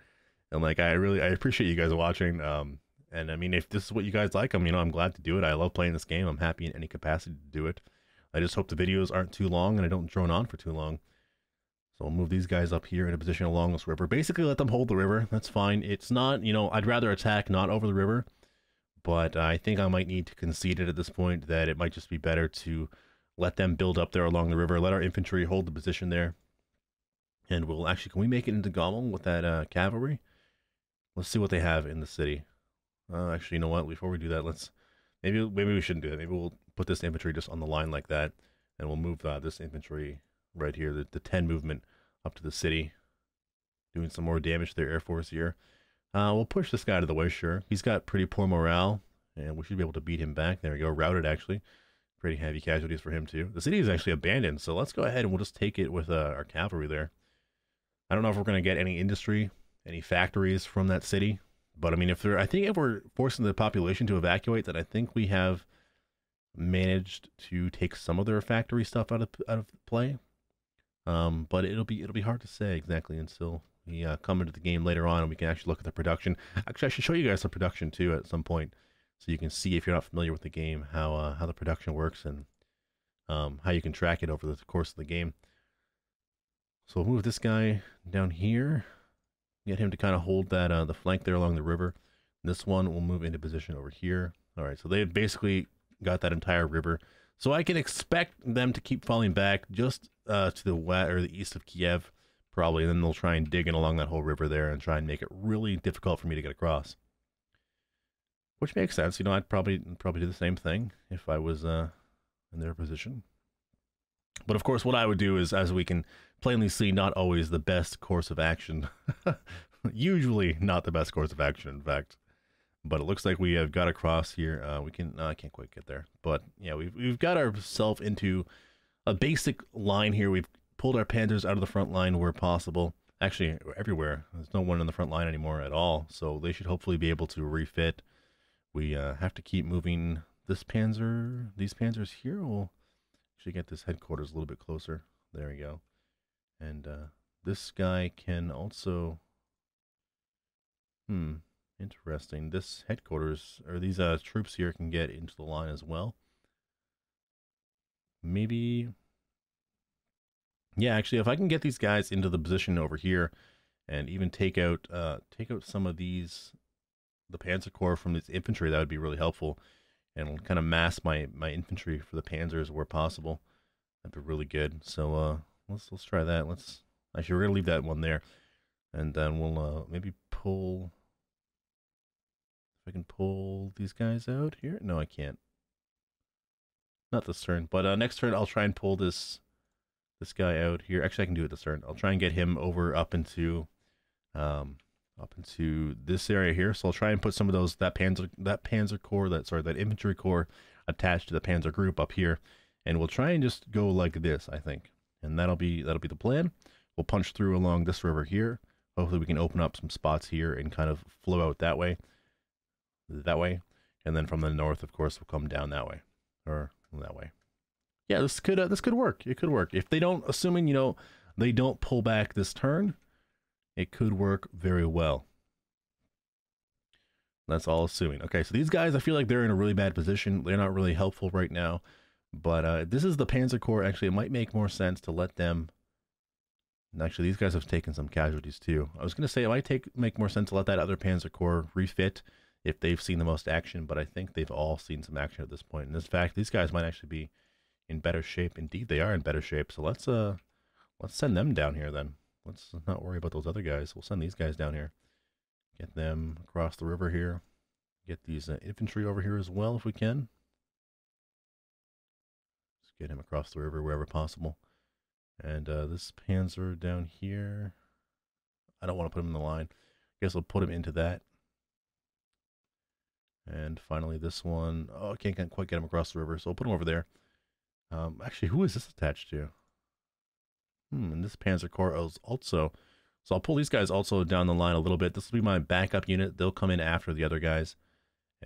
And like I appreciate you guys watching. And I mean, if this is what you guys like, I'm glad to do it. I love playing this game. I'm happy in any capacity to do it. I just hope the videos aren't too long and I don't drone on for too long. So I'll move these guys up here in a position along this river. Basically let them hold the river. That's fine. It's not, I'd rather attack not over the river, but I think I might need to concede it at this point that it might just be better to let them build up there along the river. Let our infantry hold the position there. And we'll actually, can we make it into Gommel with that cavalry? Let's see what they have in the city. Actually, you know what? Before we do that, maybe we shouldn't do that. Maybe we'll put this infantry just on the line like that. And we'll move this infantry right here, the 10 movement up to the city, doing some more damage to their air force here. We'll push this guy out of the way, sure. He's got pretty poor morale, and we should be able to beat him back. There we go, routed actually. Pretty heavy casualties for him too. The city is actually abandoned, so let's go ahead and we'll just take it with our cavalry there. I don't know if we're going to get any industry, any factories from that city, but I mean, if we're forcing the population to evacuate, then I think we have managed to take some of their factory stuff out of play. But it'll be hard to say exactly until we come into the game later on and we can actually look at the production. Actually, I should show you guys the production too at some point, so you can see, if you're not familiar with the game, how the production works and how you can track it over the course of the game. So we'll move this guy down here, get him to kind of hold that the flank there along the river. This one will move into position over here. All right, so they've basically got that entire river. So I can expect them to keep falling back just to the west or the east of Kiev, probably. And then they'll try and dig in along that whole river there and try and make it really difficult for me to get across. Which makes sense. You know, I'd probably do the same thing if I was in their position. But of course, what I would do is, as we can plainly see, not always the best course of action. Usually not the best course of action, in fact. But it looks like we have got across here. We can. No, I can't quite get there. But yeah, we've got ourselves into a basic line here. We've pulled our panzers out of the front line where possible. Actually, everywhere. There's no one in the front line anymore at all. So they should hopefully be able to refit. We have to keep moving these panzers here. We'll actually get this headquarters a little bit closer. There we go. And this guy can also... Interesting. This headquarters, or these troops here, can get into the line as well. Maybe... Yeah, actually, if I can get these guys into the position over here and even take out some of these... the Panzer Corps from this infantry, that would be really helpful, and kind of mass my infantry for the panzers where possible. That'd be really good. So let's try that. Actually, we're gonna leave that one there, and then we'll maybe pull. If I can pull these guys out here. No, I can't. Not this turn, but next turn I'll try and pull this guy out here. Actually, I can do it this turn. I'll try and get him over up into this area here. So I'll try and put some of that Panzer Corps, that infantry corps attached to the Panzer group up here, and we'll try and just go like this, I think, and that'll be the plan. We'll punch through along this river here. Hopefully we can open up some spots here and kind of flow out that way, and then from the north, of course, we'll come down that way, or that way. Yeah, this could work. It could work if they don't, assuming they don't pull back this turn. It could work very well. That's all assuming. Okay, so these guys, I feel like they're in a really bad position. They're not really helpful right now. But this is the Panzer Corps. Actually, it might make more sense to let them... Actually, these guys have taken some casualties too. I was going to say it might make more sense to let that other Panzer Corps refit if they've seen the most action. But I think they've all seen some action at this point. And in fact, these guys might actually be in better shape. Indeed, they are in better shape. So let's send them down here then. Let's not worry about those other guys. We'll send these guys down here. Get them across the river here. Get these infantry over here as well if we can. Just get him across the river wherever possible. And this panzer down here, I don't want to put him in the line. I guess I'll put him into that. And finally this one. Oh, I can't quite get him across the river, so I'll put him over there. Actually, who is this attached to? And this Panzer Corps is also... So I'll pull these guys also down the line a little bit. This will be my backup unit. They'll come in after the other guys,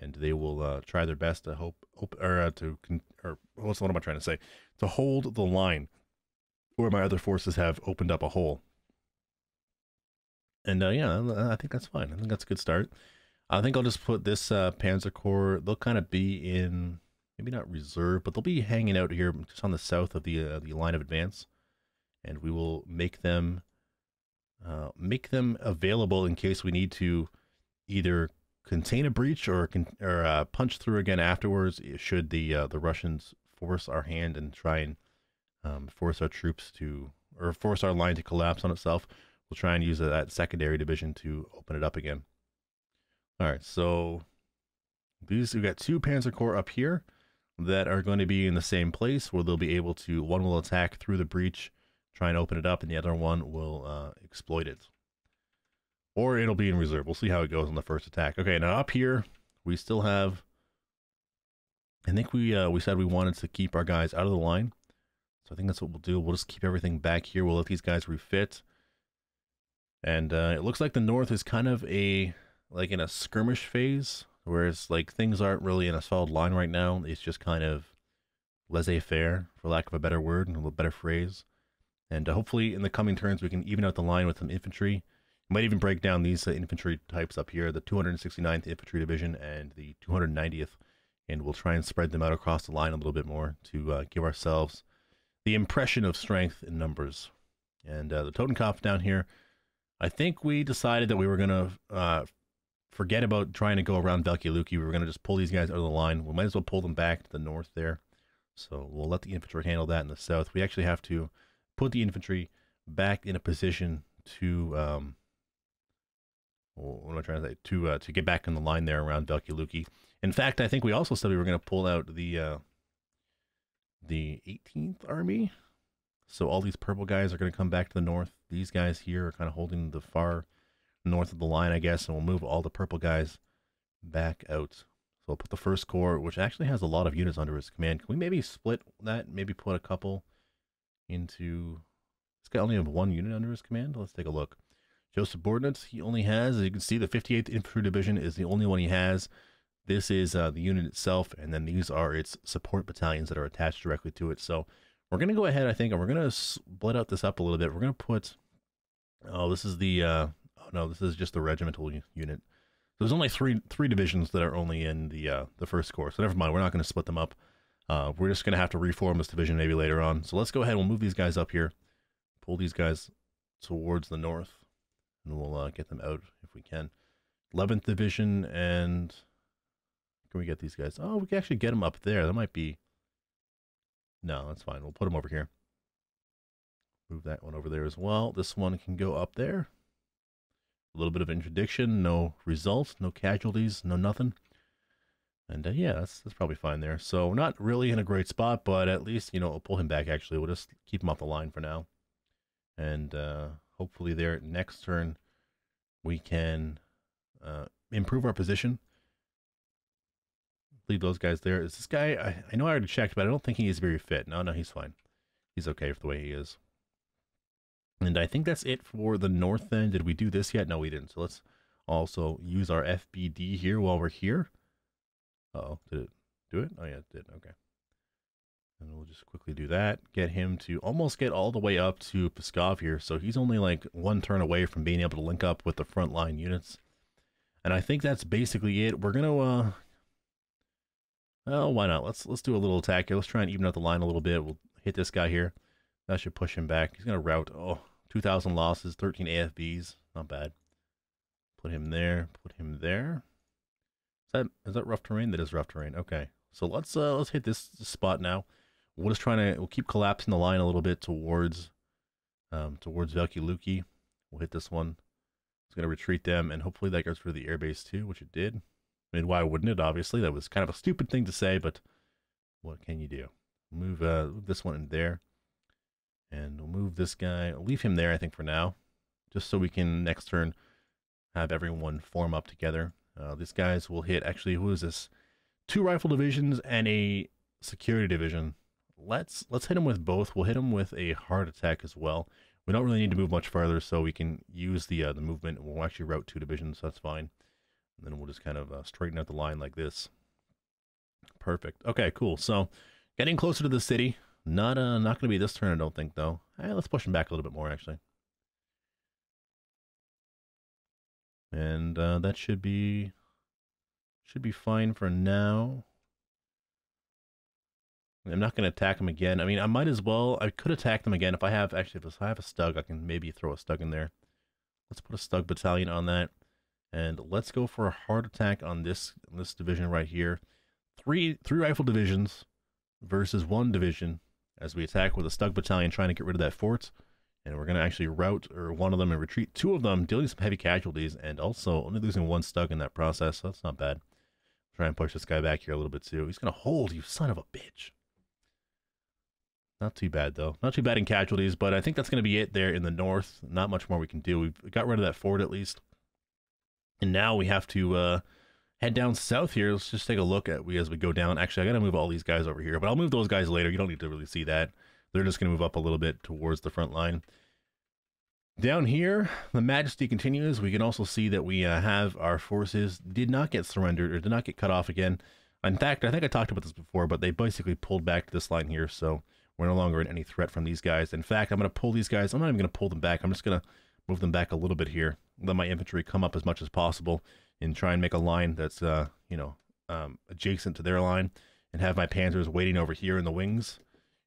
and they will try their best to what am I trying to say? To hold the line where my other forces have opened up a hole. And yeah, I think that's fine. I think that's a good start. I think I'll just put this Panzer Corps. They'll kind of be in, maybe not reserve, but they'll be hanging out here just on the south of the line of advance. And we will make them available in case we need to either contain a breach or punch through again afterwards. Should the Russians force our hand and try and force our troops to, or force our line to collapse on itself, we'll try and use that secondary division to open it up again. All right, so we've got two Panzer Corps up here that are going to be in the same place where they'll be able to, one will attack through the breach, try and open it up, and the other one will exploit it. Or it'll be in reserve. We'll see how it goes on the first attack. Okay, now up here, we still have... I think we said we wanted to keep our guys out of the line. So I think that's what we'll do. We'll just keep everything back here. We'll let these guys refit. And it looks like the north is kind of in a skirmish phase, whereas like things aren't really in a solid line right now. It's just kind of laissez-faire, for lack of a better word and a little better phrase. And hopefully in the coming turns we can even out the line with some infantry. Might even break down these infantry types up here, the 269th Infantry Division and the 290th, and we'll try and spread them out across the line a little bit more to give ourselves the impression of strength in numbers. And the Totenkopf down here, I think we decided that we were going to forget about trying to go around Velkiluki. We were going to just pull these guys out of the line. We might as well pull them back to the north there. So we'll let the infantry handle that in the south. We actually have to put the infantry back in a position to... what am I trying to say? To get back in the line there around Velkiluki. In fact, I think we also said we were going to pull out the 18th Army. So all these purple guys are going to come back to the north. These guys here are kind of holding the far north of the line, I guess, and we'll move all the purple guys back out. So we'll put the first corps, which actually has a lot of units under its command. Can we maybe split that? Maybe put a couple into... This guy only have one unit under his command? Let's take a look. Joe subordinates, he only has, as you can see, the 58th Infantry Division is the only one he has. This is the unit itself, and then these are its support battalions that are attached directly to it. So we're going to go ahead, I think, and we're going to split out this up a little bit. We're going to put, this is the, oh no, this is just the regimental unit. So there's only three divisions that are only in the first corps. So never mind, we're not going to split them up. We're just going to have to reform this division maybe later on. So let's go ahead and we'll move these guys up here, pull these guys towards the north. And we'll get them out if we can. 11th Division, and can we get these guys? Oh, we can actually get them up there. That might be... No, that's fine. We'll put them over here. Move that one over there as well. This one can go up there. A little bit of interdiction. No results, no casualties, no nothing. And yeah, that's probably fine there. So not really in a great spot, but at least, you know, we'll pull him back actually. We'll just keep him off the line for now. And hopefully there next turn we can improve our position. Leave those guys there. Is this guy, I know I already checked, but I don't think he is very fit. No, he's fine. He's okay for the way he is. And I think that's it for the north then. Did we do this yet? No, we didn't. So let's also use our FBD here while we're here. Uh-oh, did it do it? Oh yeah, it did. Okay. And we'll just quickly do that. Get him to almost get all the way up to Pskov here. So he's only like one turn away from being able to link up with the frontline units. And I think that's basically it. We're going to, oh, why not? Let's do a little attack here. Let's try and even out the line a little bit. We'll hit this guy here. That should push him back. He's going to rout. Oh, 2,000 losses, 13 AFBs. Not bad. Put him there. Put him there. Is that rough terrain? That is rough terrain. Okay. So let's hit this spot now. We'll keep collapsing the line a little bit towards Velkiluki. We'll hit this one. It's going to retreat them, and hopefully that goes for the airbase too, which it did. I mean, why wouldn't it? Obviously, that was kind of a stupid thing to say, but what can you do? Move this one in there, and we'll move this guy. I'll leave him there, I think, for now, just so we can next turn have everyone form up together. These guys will hit. Actually, who is this? 2 rifle divisions and a security division. Let's hit him with both. We'll hit him with a hard attack as well. We don't really need to move much farther, so we can use the movement. We'll actually route 2 divisions, so that's fine. And then we'll just kind of straighten out the line like this. Perfect. Okay, cool. So getting closer to the city. Not going to be this turn, I don't think, though. Let's push him back a little bit more, actually. And that should be fine for now. I'm not going to attack him again. I mean, I might as well. I could attack them again if I have. Actually, if I have a Stug, I can maybe throw a Stug in there. Let's put a Stug battalion on that, and let's go for a hard attack on this division right here. Three rifle divisions versus 1 division as we attack with a Stug battalion, trying to get rid of that fort. And we're going to actually rout one of them and retreat 2 of them, dealing some heavy casualties, and also only losing 1 Stug in that process. So that's not bad. Try and push this guy back here a little bit too. He's going to hold, you son of a bitch. Not too bad, though. Not too bad in casualties, but I think that's going to be it there in the north. Not much more we can do. We've got rid of that fort at least. And now we have to head down south here. Let's just take a look at as we go down. Actually, I got to move all these guys over here, but I'll move those guys later. You don't need to really see that. They're just going to move up a little bit towards the front line. Down here, the Majesty continues. We can also see that we have our forces did not get surrendered or did not get cut off again. In fact, I think I talked about this before, but they basically pulled back to this line here, so we're no longer in any threat from these guys. In fact, I'm going to pull these guys. I'm not even going to pull them back. I'm just going to move them back a little bit here. Let my infantry come up as much as possible and try and make a line that's, adjacent to their line, and have my panzers waiting over here in the wings.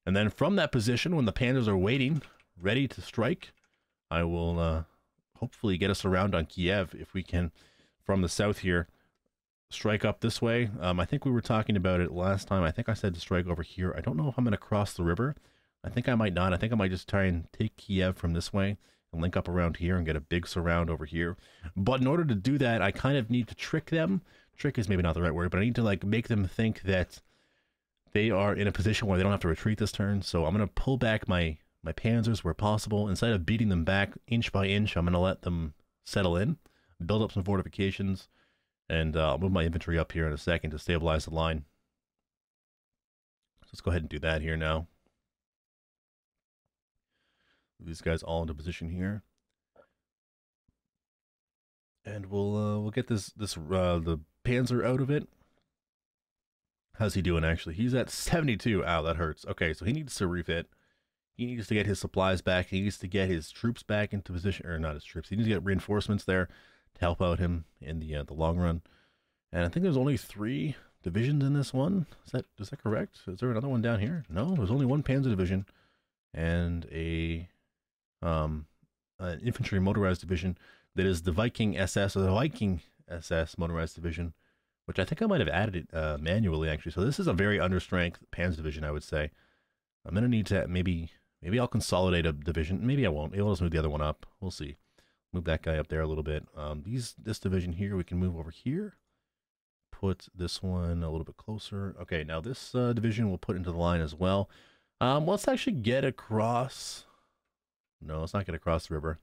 And then from that position, when the panzers are waiting, ready to strike, I will hopefully get us around on Kiev if we can, from the south here, strike up this way. I think we were talking about it last time. I think I said to strike over here. I don't know if I'm going to cross the river. I think I might not. I think I might just try and take Kiev from this way and link up around here and get a big surround over here. But in order to do that, I kind of need to trick them. Trick is maybe not the right word, but I need to like make them think that they are in a position where they don't have to retreat this turn. So I'm going to pull back my panzers where possible. Instead of beating them back inch by inch, I'm going to let them settle in, build up some fortifications, and I'll move my infantry up here in a second to stabilize the line. So let's go ahead and do that here now. Move these guys all into position here, and we'll get the Panzer out of it. How's he doing actually? He's at 72. Ow, that hurts. Okay, so he needs to refit. He needs to get his supplies back. He needs to get his troops back into position, or not his troops. He needs to get reinforcements there to help out him in the long run. And I think there's only 3 divisions in this one. Is that correct? Is there another one down here? No, there's only 1 Panzer division and an infantry motorized division that is the Viking SS, or the Viking SS motorized division, which I think I might have added it manually actually. So this is a very understrength Panzer division, I would say. I'm gonna need to maybe I'll consolidate a division. Maybe I won't. Maybe I'll just move the other one up. We'll see. Move that guy up there a little bit. This division here, we can move over here. Put this one a little bit closer. Okay, now this division we'll put into the line as well. Let's actually get across. No, let's not get across the river.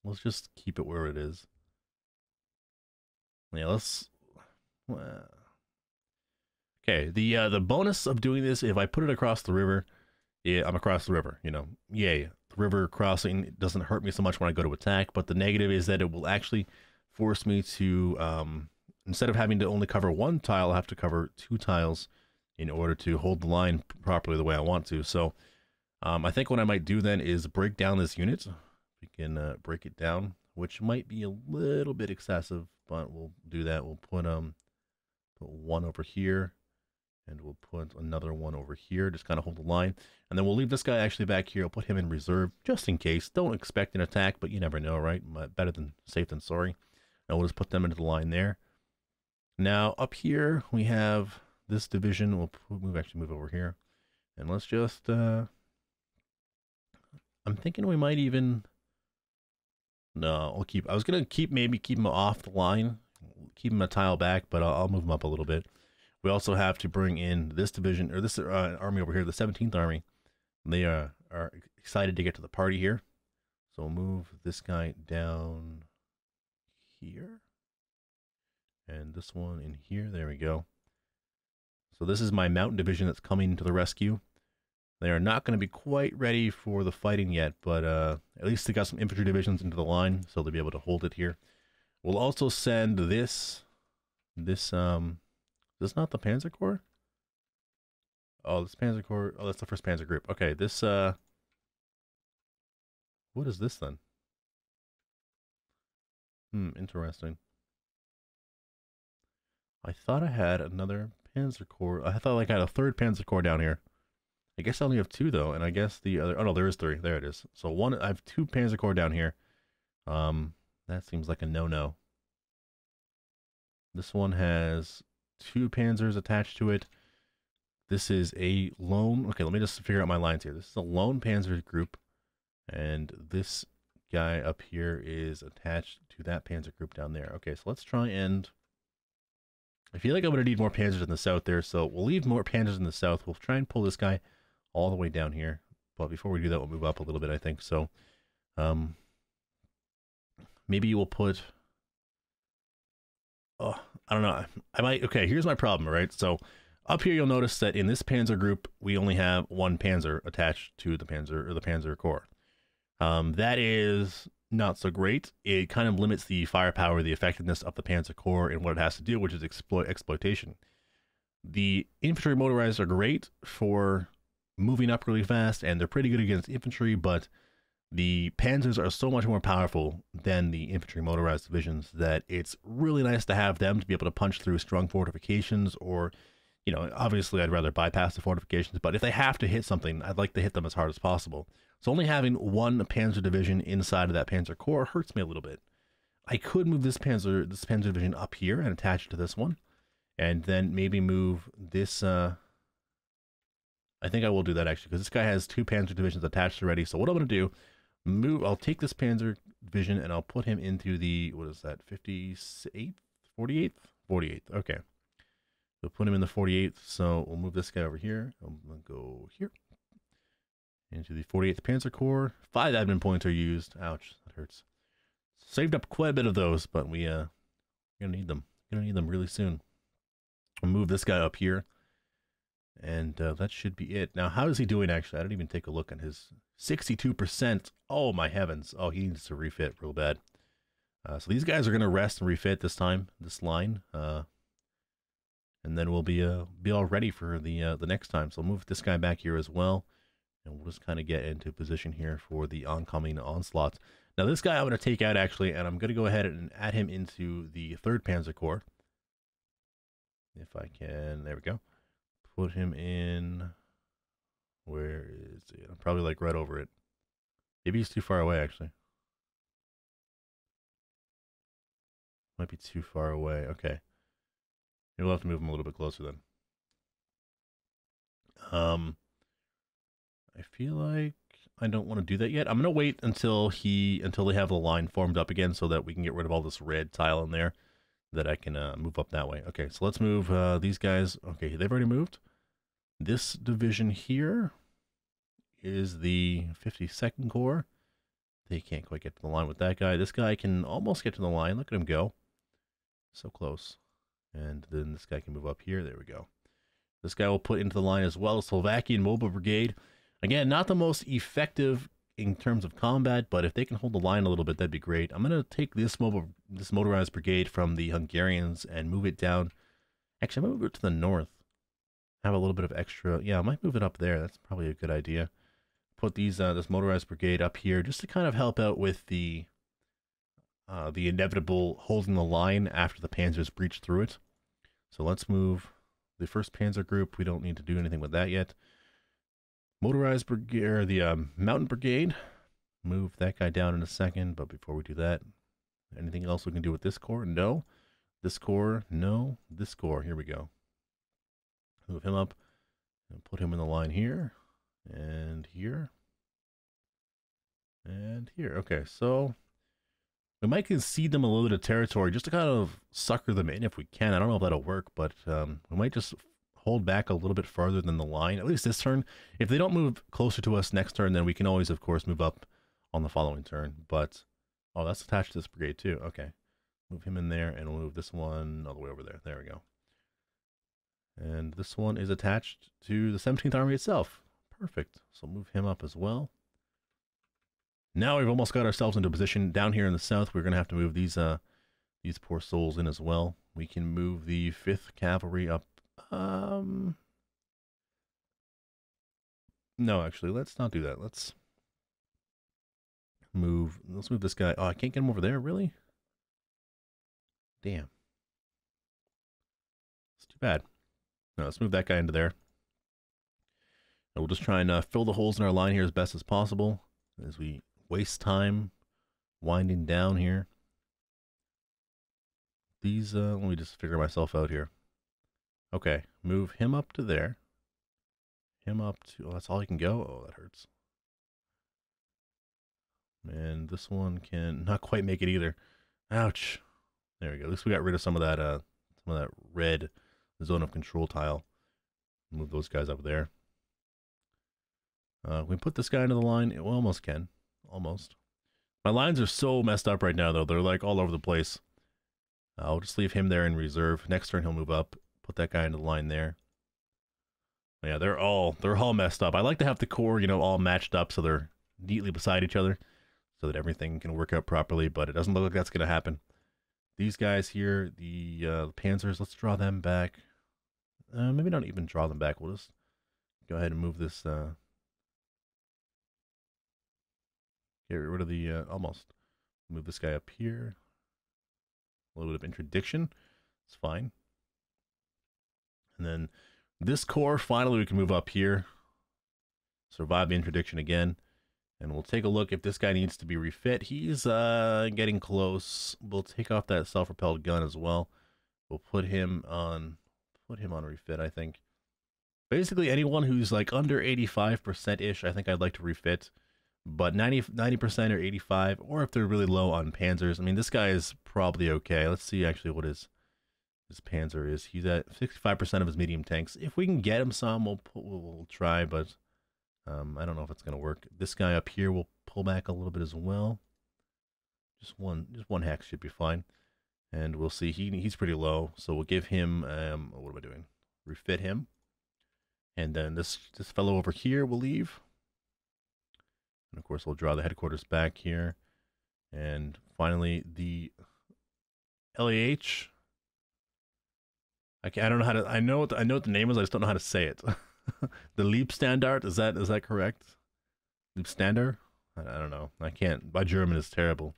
Let's just keep it where it is. Yeah, let's. Okay, the bonus of doing this, if I put it across the river, yeah, I'm across the river. You know, yay. The river crossing doesn't hurt me so much when I go to attack, but the negative is that it will actually force me to, instead of having to only cover 1 tile, I'll have to cover 2 tiles in order to hold the line properly the way I want to. So I think what I might do then is break down this unit. We can break it down, which might be a little bit excessive, but we'll do that. We'll put 1 over here, and we'll put another 1 over here, just kind of hold the line. And then we'll leave this guy actually back here. I'll put him in reserve just in case. Don't expect an attack, but you never know, right? Better than safe than sorry. And we'll just put them into the line there. Now, up here, we have this division. We'll move over here. And let's just, I'm thinking we might even, no, I was going to maybe keep him off the line, keep him a tile back, but I'll move him up a little bit. We also have to bring in this division, or this army over here, the 17th Army. They are excited to get to the party here. So we'll move this guy down here. And this one in here. There we go. So this is my mountain division that's coming to the rescue. They are not going to be quite ready for the fighting yet, but at least they got some infantry divisions into the line, so they'll be able to hold it here. We'll also send this is this not the Panzer Corps? Oh, this Panzer Corps. Oh, that's the 1st Panzer Group. Okay, this, what is this then? Interesting. I thought I had another Panzer Corps. I thought like I had a 3rd Panzer Corps down here. I guess I only have 2 though, and I guess the other, oh no, there is 3. There it is. So I have 2 Panzer Corps down here. That seems like a no-no. This one has 2 panzers attached to it. This is a lone, okay, let me just figure out my lines here. This is a lone panzer group, and this guy up here is attached to that panzer group down there. Okay, so let's try and, I feel like I'm going to need more panzers in the south there, so we'll leave more panzers in the south. We'll try and pull this guy all the way down here. But before we do that, we'll move up a little bit, I think. So maybe we'll put... Oh, I don't know. I might... Okay, here's my problem, right? So up here, you'll notice that in this panzer group, we only have one panzer attached to the panzer, or the panzer corps. That is not so great. It kind of limits the firepower, the effectiveness of the panzer corps and what it has to do, which is exploitation. The infantry motorized are great for moving up really fast, and they're pretty good against infantry, but the panzers are so much more powerful than the infantry motorized divisions that it's really nice to have them to be able to punch through strong fortifications, or, you know, obviously I'd rather bypass the fortifications, but if they have to hit something, I'd like to hit them as hard as possible. So only having one panzer division inside of that panzer corps hurts me a little bit. I could move this panzer division up here and attach it to this one, and then maybe move this, I think I will do that actually, because this guy has two panzer divisions attached already. So what I'm going to do, I'll take this panzer division and I'll put him into the, what is that, 58th? 48th? 48th, okay. We'll put him in the 48th, so we'll move this guy over here. I'm going to go here. Into the 48th Panzer Corps. 5 admin points are used. Ouch, that hurts. Saved up quite a bit of those, but we're going to need them. Going to need them really soon. I'll move this guy up here. And that should be it. Now, how is he doing, actually? I didn't even take a look at his 62%. Oh, my heavens. Oh, he needs to refit real bad. So these guys are going to rest and refit this time, this line. And then we'll be all ready for the next time. So I'll move this guy back here as well. And we'll just kind of get into position here for the oncoming onslaughts. Now, this guy I'm going to take out, actually, and I'm going to go ahead and add him into the 3rd Panzer Corps. If I can, there we go. Put him in, where is it? I'm probably like right over it. Maybe he's too far away, actually. Might be too far away. Okay. We'll have to move him a little bit closer then. I feel like I don't want to do that yet. I'm gonna wait until they have the line formed up again, so that we can get rid of all this red tile in there, that I can move up that way. Okay, so let's move these guys. Okay, they've already moved. This division here is the 52nd Corps. They can't quite get to the line with that guy. This guy can almost get to the line. Look at him go. So close. And then this guy can move up here. There we go. This guy will put into the line as well. Slovakian Mobile Brigade. Again, not the most effective in terms of combat, but if they can hold the line a little bit, that'd be great. I'm going to take this motorized brigade from the Hungarians and move it down. Actually, I'm going to move it to the north. Have a little bit of extra. Yeah, I might move it up there. That's probably a good idea. Put these this motorized brigade up here just to kind of help out with the inevitable holding the line after the panzers breach through it. So let's move the 1st Panzer Group. We don't need to do anything with that yet. Motorized brigade, or the mountain brigade. Move that guy down in a second, but before we do that, anything else we can do with this corps? No. This corps? No. This corps. Here we go. Move him up and put him in the line here, and here, and here. Okay, so we might concede them a little bit of territory just to kind of sucker them in if we can. I don't know if that'll work, but we might just hold back a little bit farther than the line, at least this turn. If they don't move closer to us next turn, then we can always, of course, move up on the following turn. But, oh, that's attached to this brigade too. Okay. Move him in there, and we'll move this one all the way over there. There we go. And this one is attached to the 17th Army itself. Perfect. So move him up as well. Now we've almost got ourselves into a position down here in the south. We're going to have to move these poor souls in as well. We can move the 5th Cavalry up. No, actually, let's not do that. Let's move this guy. Oh, I can't get him over there, really? Damn. It's too bad. No, let's move that guy into there. And we'll just try and fill the holes in our line here as best as possible as we waste time winding down here. These, let me just figure myself out here. Okay, move him up to there. Him up to, oh, that's all he can go? Oh, that hurts. And this one can not quite make it either. Ouch. There we go. At least we got rid of some of that red zone of control tile. Move those guys up there. We put this guy into the line. We almost can. Almost. My lines are so messed up right now, though. They're like all over the place. I'll just leave him there in reserve. Next turn, he'll move up. Put that guy into the line there. Yeah, they're all messed up. I like to have the core, you know, all matched up so they're neatly beside each other so that everything can work out properly, but it doesn't look like that's going to happen. These guys here, the panzers, let's draw them back. Maybe not even draw them back. We'll just go ahead and move this. Get rid of the, almost. Move this guy up here. A little bit of interdiction. It's fine. And then this core, finally we can move up here. Survive the interdiction again. And we'll take a look if this guy needs to be refit. He's getting close. We'll take off that self-propelled gun as well. We'll put him on refit, I think. Basically anyone who's like under 85%-ish, I think I'd like to refit. But 90% or 85, or if they're really low on panzers. I mean, this guy is probably okay. Let's see actually what his panzer is. He's at 65% of his medium tanks. If we can get him some, we'll try, but I don't know if it's going to work. This guy up here will pull back a little bit as well. Just one hex should be fine. And we'll see. He's pretty low, so we'll give him, what am I doing? Refit him. And then this fellow over here will leave. And of course, we'll draw the headquarters back here. And finally, the LAH. I don't know how to. I know what the name is. I just don't know how to say it. The Leibstandard, is that correct? Leibstandard? I don't know. I can't. My German is terrible.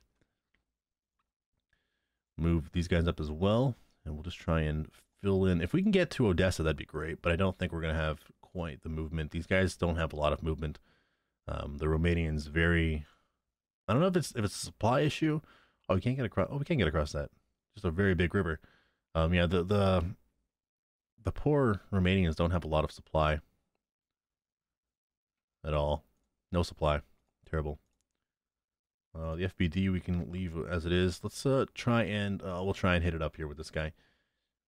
Move these guys up as well, and we'll just try and fill in. If we can get to Odessa, that'd be great. But I don't think we're gonna have quite the movement. These guys don't have a lot of movement. The Romanians very. I don't know if it's a supply issue. Oh, we can't get across. Oh, we can't get across that. Just a very big river. Yeah, the poor Romanians don't have a lot of supply at all. No supply. Terrible. The FBD we can leave as it is. Let's try and we'll try and hit it up here with this guy.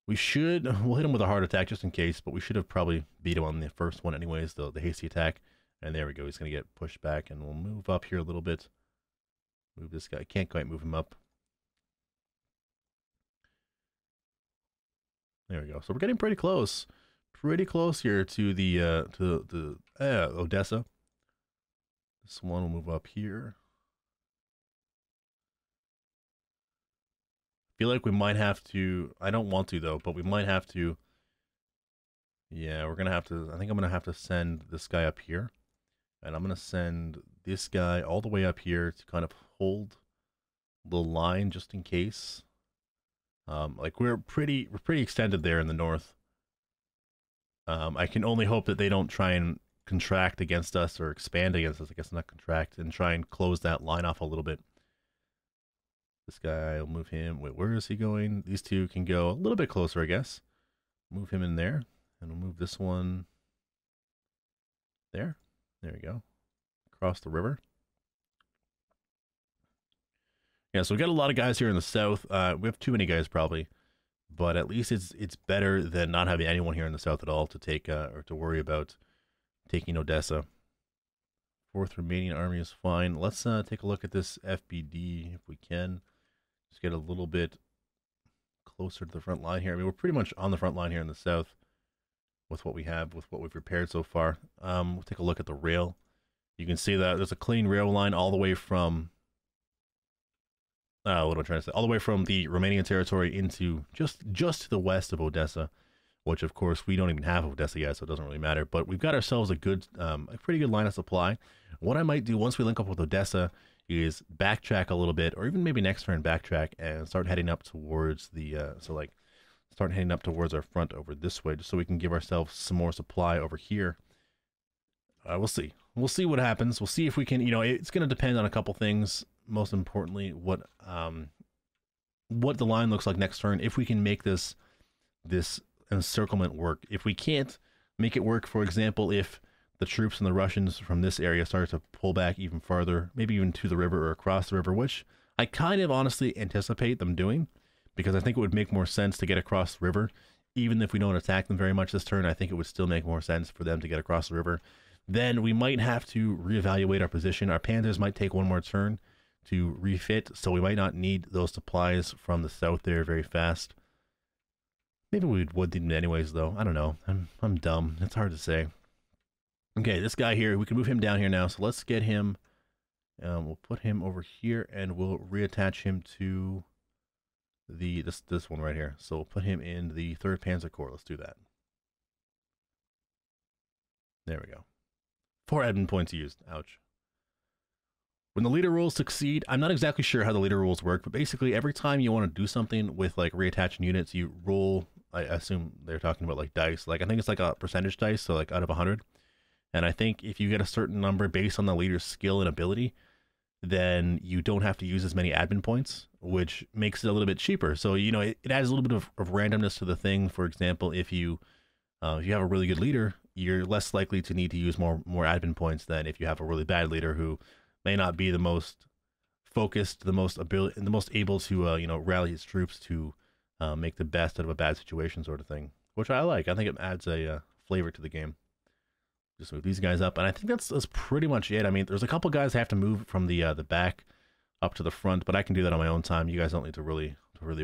We'll hit him with a heart attack just in case, but we should have probably beat him on the first one anyways, the hasty attack. And there we go. He's going to get pushed back, and we'll move up here a little bit. Move this guy. Can't quite move him up. There we go. So we're getting pretty close. Pretty close here to the Odessa. This one will move up here. I feel like we might have to. I don't want to though, but we might have to. Yeah, we're gonna have to. I think I'm gonna have to send this guy up here, and I'm gonna send this guy all the way up here to kind of hold the line just in case. Like we're pretty extended there in the north. I can only hope that they don't try and contract against us or expand against us. I guess not contract, and try and close that line off a little bit. This guy, I'll move him. Wait, where is he going? These two can go a little bit closer, I guess. Move him in there, and we'll move this one there. There we go. Across the river. Yeah, so we got a lot of guys here in the south. We have too many guys probably, but at least it's better than not having anyone here in the south at all to take or to worry about taking Odessa. 4th Romanian Army is fine. Let's take a look at this FBD if we can. Just get a little bit closer to the front line here. I mean, we're pretty much on the front line here in the south with what we have, with what we've prepared so far. We'll take a look at the rail. You can see that there's a clean rail line all the way from what am I trying to say? All the way from the Romanian territory into just to the west of Odessa, which of course we don't even have Odessa yet, so it doesn't really matter. But we've got ourselves a pretty good line of supply. What I might do once we link up with Odessa is backtrack a little bit, or even maybe next turn backtrack and start heading up towards the start heading up towards our front over this way, just so we can give ourselves some more supply over here. We'll see. We'll see what happens. We'll see if we can. You know, it's going to depend on a couple things. Most importantly, what the line looks like next turn. If we can make this encirclement work. If we can't make it work, for example, if the troops and the Russians from this area start to pull back even farther, maybe even to the river or across the river, which I kind of honestly anticipate them doing, because I think it would make more sense to get across the river. Even if we don't attack them very much this turn, I think it would still make more sense for them to get across the river. then we might have to reevaluate our position. Our panzers might take one more turn to refit, so we might not need those supplies from the south there very fast. Maybe we would need them anyways, though. I don't know. I'm dumb. It's hard to say. Okay, this guy here, we can move him down here now, so let's get him. We'll put him over here, and we'll reattach him to this one right here. So we'll put him in the 3rd Panzer Corps. Let's do that. There we go. 4 admin points used. Ouch. When the leader rules succeed, I'm not exactly sure how the leader rules work, but basically every time you want to do something with like reattaching units, you roll, I assume they're talking about like dice. Like I think it's like a percentage dice, so like out of 100. And I think if you get a certain number based on the leader's skill and ability, then you don't have to use as many admin points, which makes it a little bit cheaper. So, you know, it adds a little bit of randomness to the thing. For example, if you have a really good leader, you're less likely to need to use more admin points than if you have a really bad leader who may not be the most focused, the most able to you know, rally his troops to make the best out of a bad situation, sort of thing. Which I like. I think it adds a flavor to the game. Just move these guys up, and I think that's pretty much it. I mean, there's a couple guys I have to move from the back up to the front, but I can do that on my own time. You guys don't need to really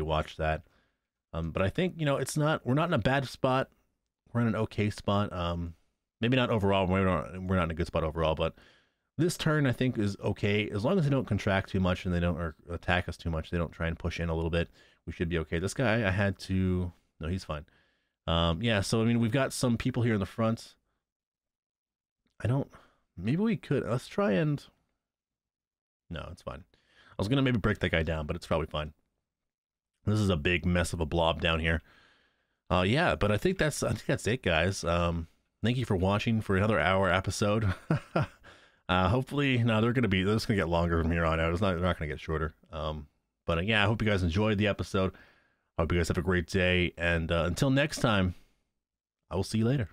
watch that. But I think, you know, we're not in a bad spot. We're in an okay spot. Maybe not overall. We're not in a good spot overall, but this turn I think is okay as long as they don't contract too much and they don't attack us too much. They don't try and push in a little bit. We should be okay. This guy I had to. No, he's fine. Yeah. So I mean, we've got some people here in the front. Maybe we could. Let's try and. No, it's fine. I was gonna maybe break that guy down, but it's probably fine. This is a big mess of a blob down here. Yeah, but I think that's it, guys. Thank you for watching for another hour episode. Hopefully, no, they're gonna get longer from here on out. They're not gonna get shorter. But yeah, I hope you guys enjoyed the episode. I hope you guys have a great day, and until next time, I will see you later.